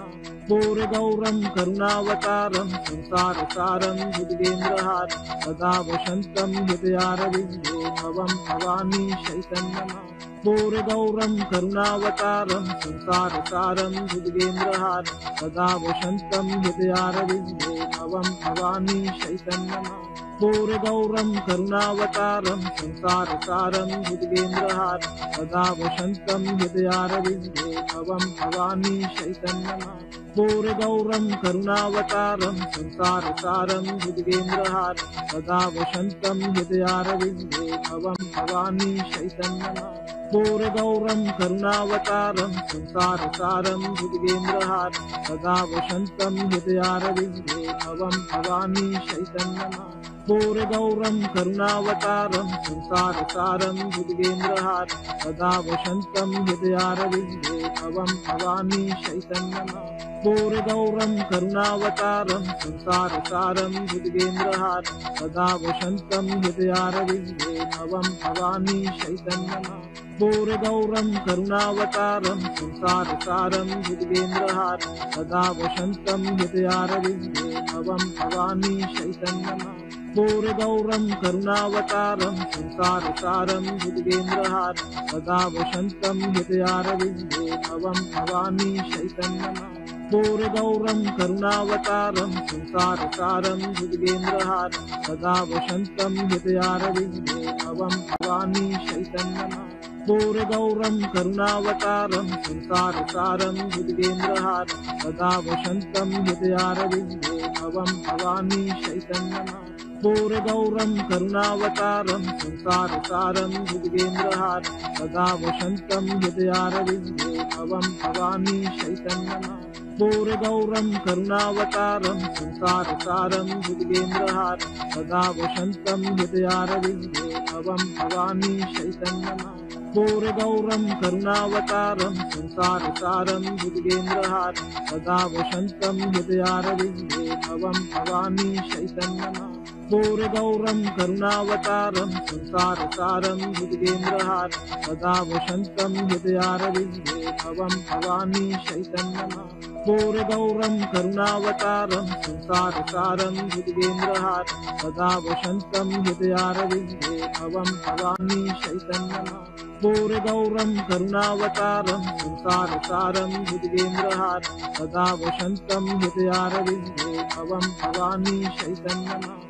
पूर्णगौरं करुणावतारं संसारसारं भुजगेन्द्रहारं सदा वसन्तं हृदयारविन्दे भवं भवानी चैतन्यम् पूर्णगौरं करुणावतारं संसारसारं भुजगेन्द्रहारं सदा वसन्तं हृदयारविन्दे भवं भवानी चैतन्यम् पूर्णगौरं करुणावतारं संसारसारं भुजगेन्द्रहारं सदा वसन्तं हृदयारविन्दे भवं भवानी चैतन्यम् पूर्णगौरं करुणावतारं संसारसारं भुजगेन्द्रहारं सदा वसन्तं हृदयारविन्दे भवं भवानी चैतन्यम् पूर्णगौरं करुणावतारं संसारसारं भुजगेन्द्रहारं सदा वसन्तं हृदयारविन्दे भवं भवानी चैतन्यम् कर्पूरगौरं करुणावतारं संसारसारं भुजगेन्द्रहारं सदा वसन्तं हृदयारविन्दे भवं भवानी चैतन्यमां कर्पूरगौरं करुणावतारं संसारसारं भुजगेन्द्रहारं सदा वसन्तं हृदयारविन्दे भवं भवानी चैतन्यमां कर्पूरगौरं करुणावतारं संसारसारं भुजगेन्द्रहारं सदा वसन्तं हृदयारविन्दे भवं भवानी चैतन्यमां कर्पूरगौरं करुणावतारं संसारसारं भुजगेन्द्रहारं सदा वसन्तं हृदयारविन्दे भवं भवानी चैतन्यमां कर्पूरगौरं करुणावतारं संसारसारं भुजगेन्द्रहारं सदा वसन्तं हृदयारविन्दे भवं भवानी चैतन्यमां कर्पूरगौरं करुणावतारं संसारसारं भुजगेन्द्रहारं सदा वसन्तं हृदयारविन्दे भवं भवानी चैतन्यमां कर्पूरगौरं करुणावतारं संसारसारं भुजगेन्द्रहारं सदा वसन्तं हृदयारविन्दे भवं भवानी चैतन्यमां कर्पूरगौरं करुणावतारं संसारसारं भुजगेन्द्रहारं सदा वसन्तं हृदयारविन्दे भवं भवानी चैतन्यमां कर्पूरगौरं करुणावतारं संसारसारं भुजगेन्द्रहारं सदा वसन्तं हृदयारविन्दे भवं भवानी चैतन्यमां कर्पूरगौरं करुणावतारं संसारसारं भुजगेन्द्रहारं सदा वसन्तं हृदयारविन्दे भवं भवानी चैतन्यमां कर्पूरगौरं करुणावतारं संसारसारं भुजगेन्द्रहारं सदा वसन्तं हृदयारविन्दे भवं भवानी चैतन्यमां कर्पूरगौरं करुणावतारं संसारसारं भुजगेन्द्रहारं सदा वसन्तं हृदयारविन्दे भवं भवानी चैतन्यमां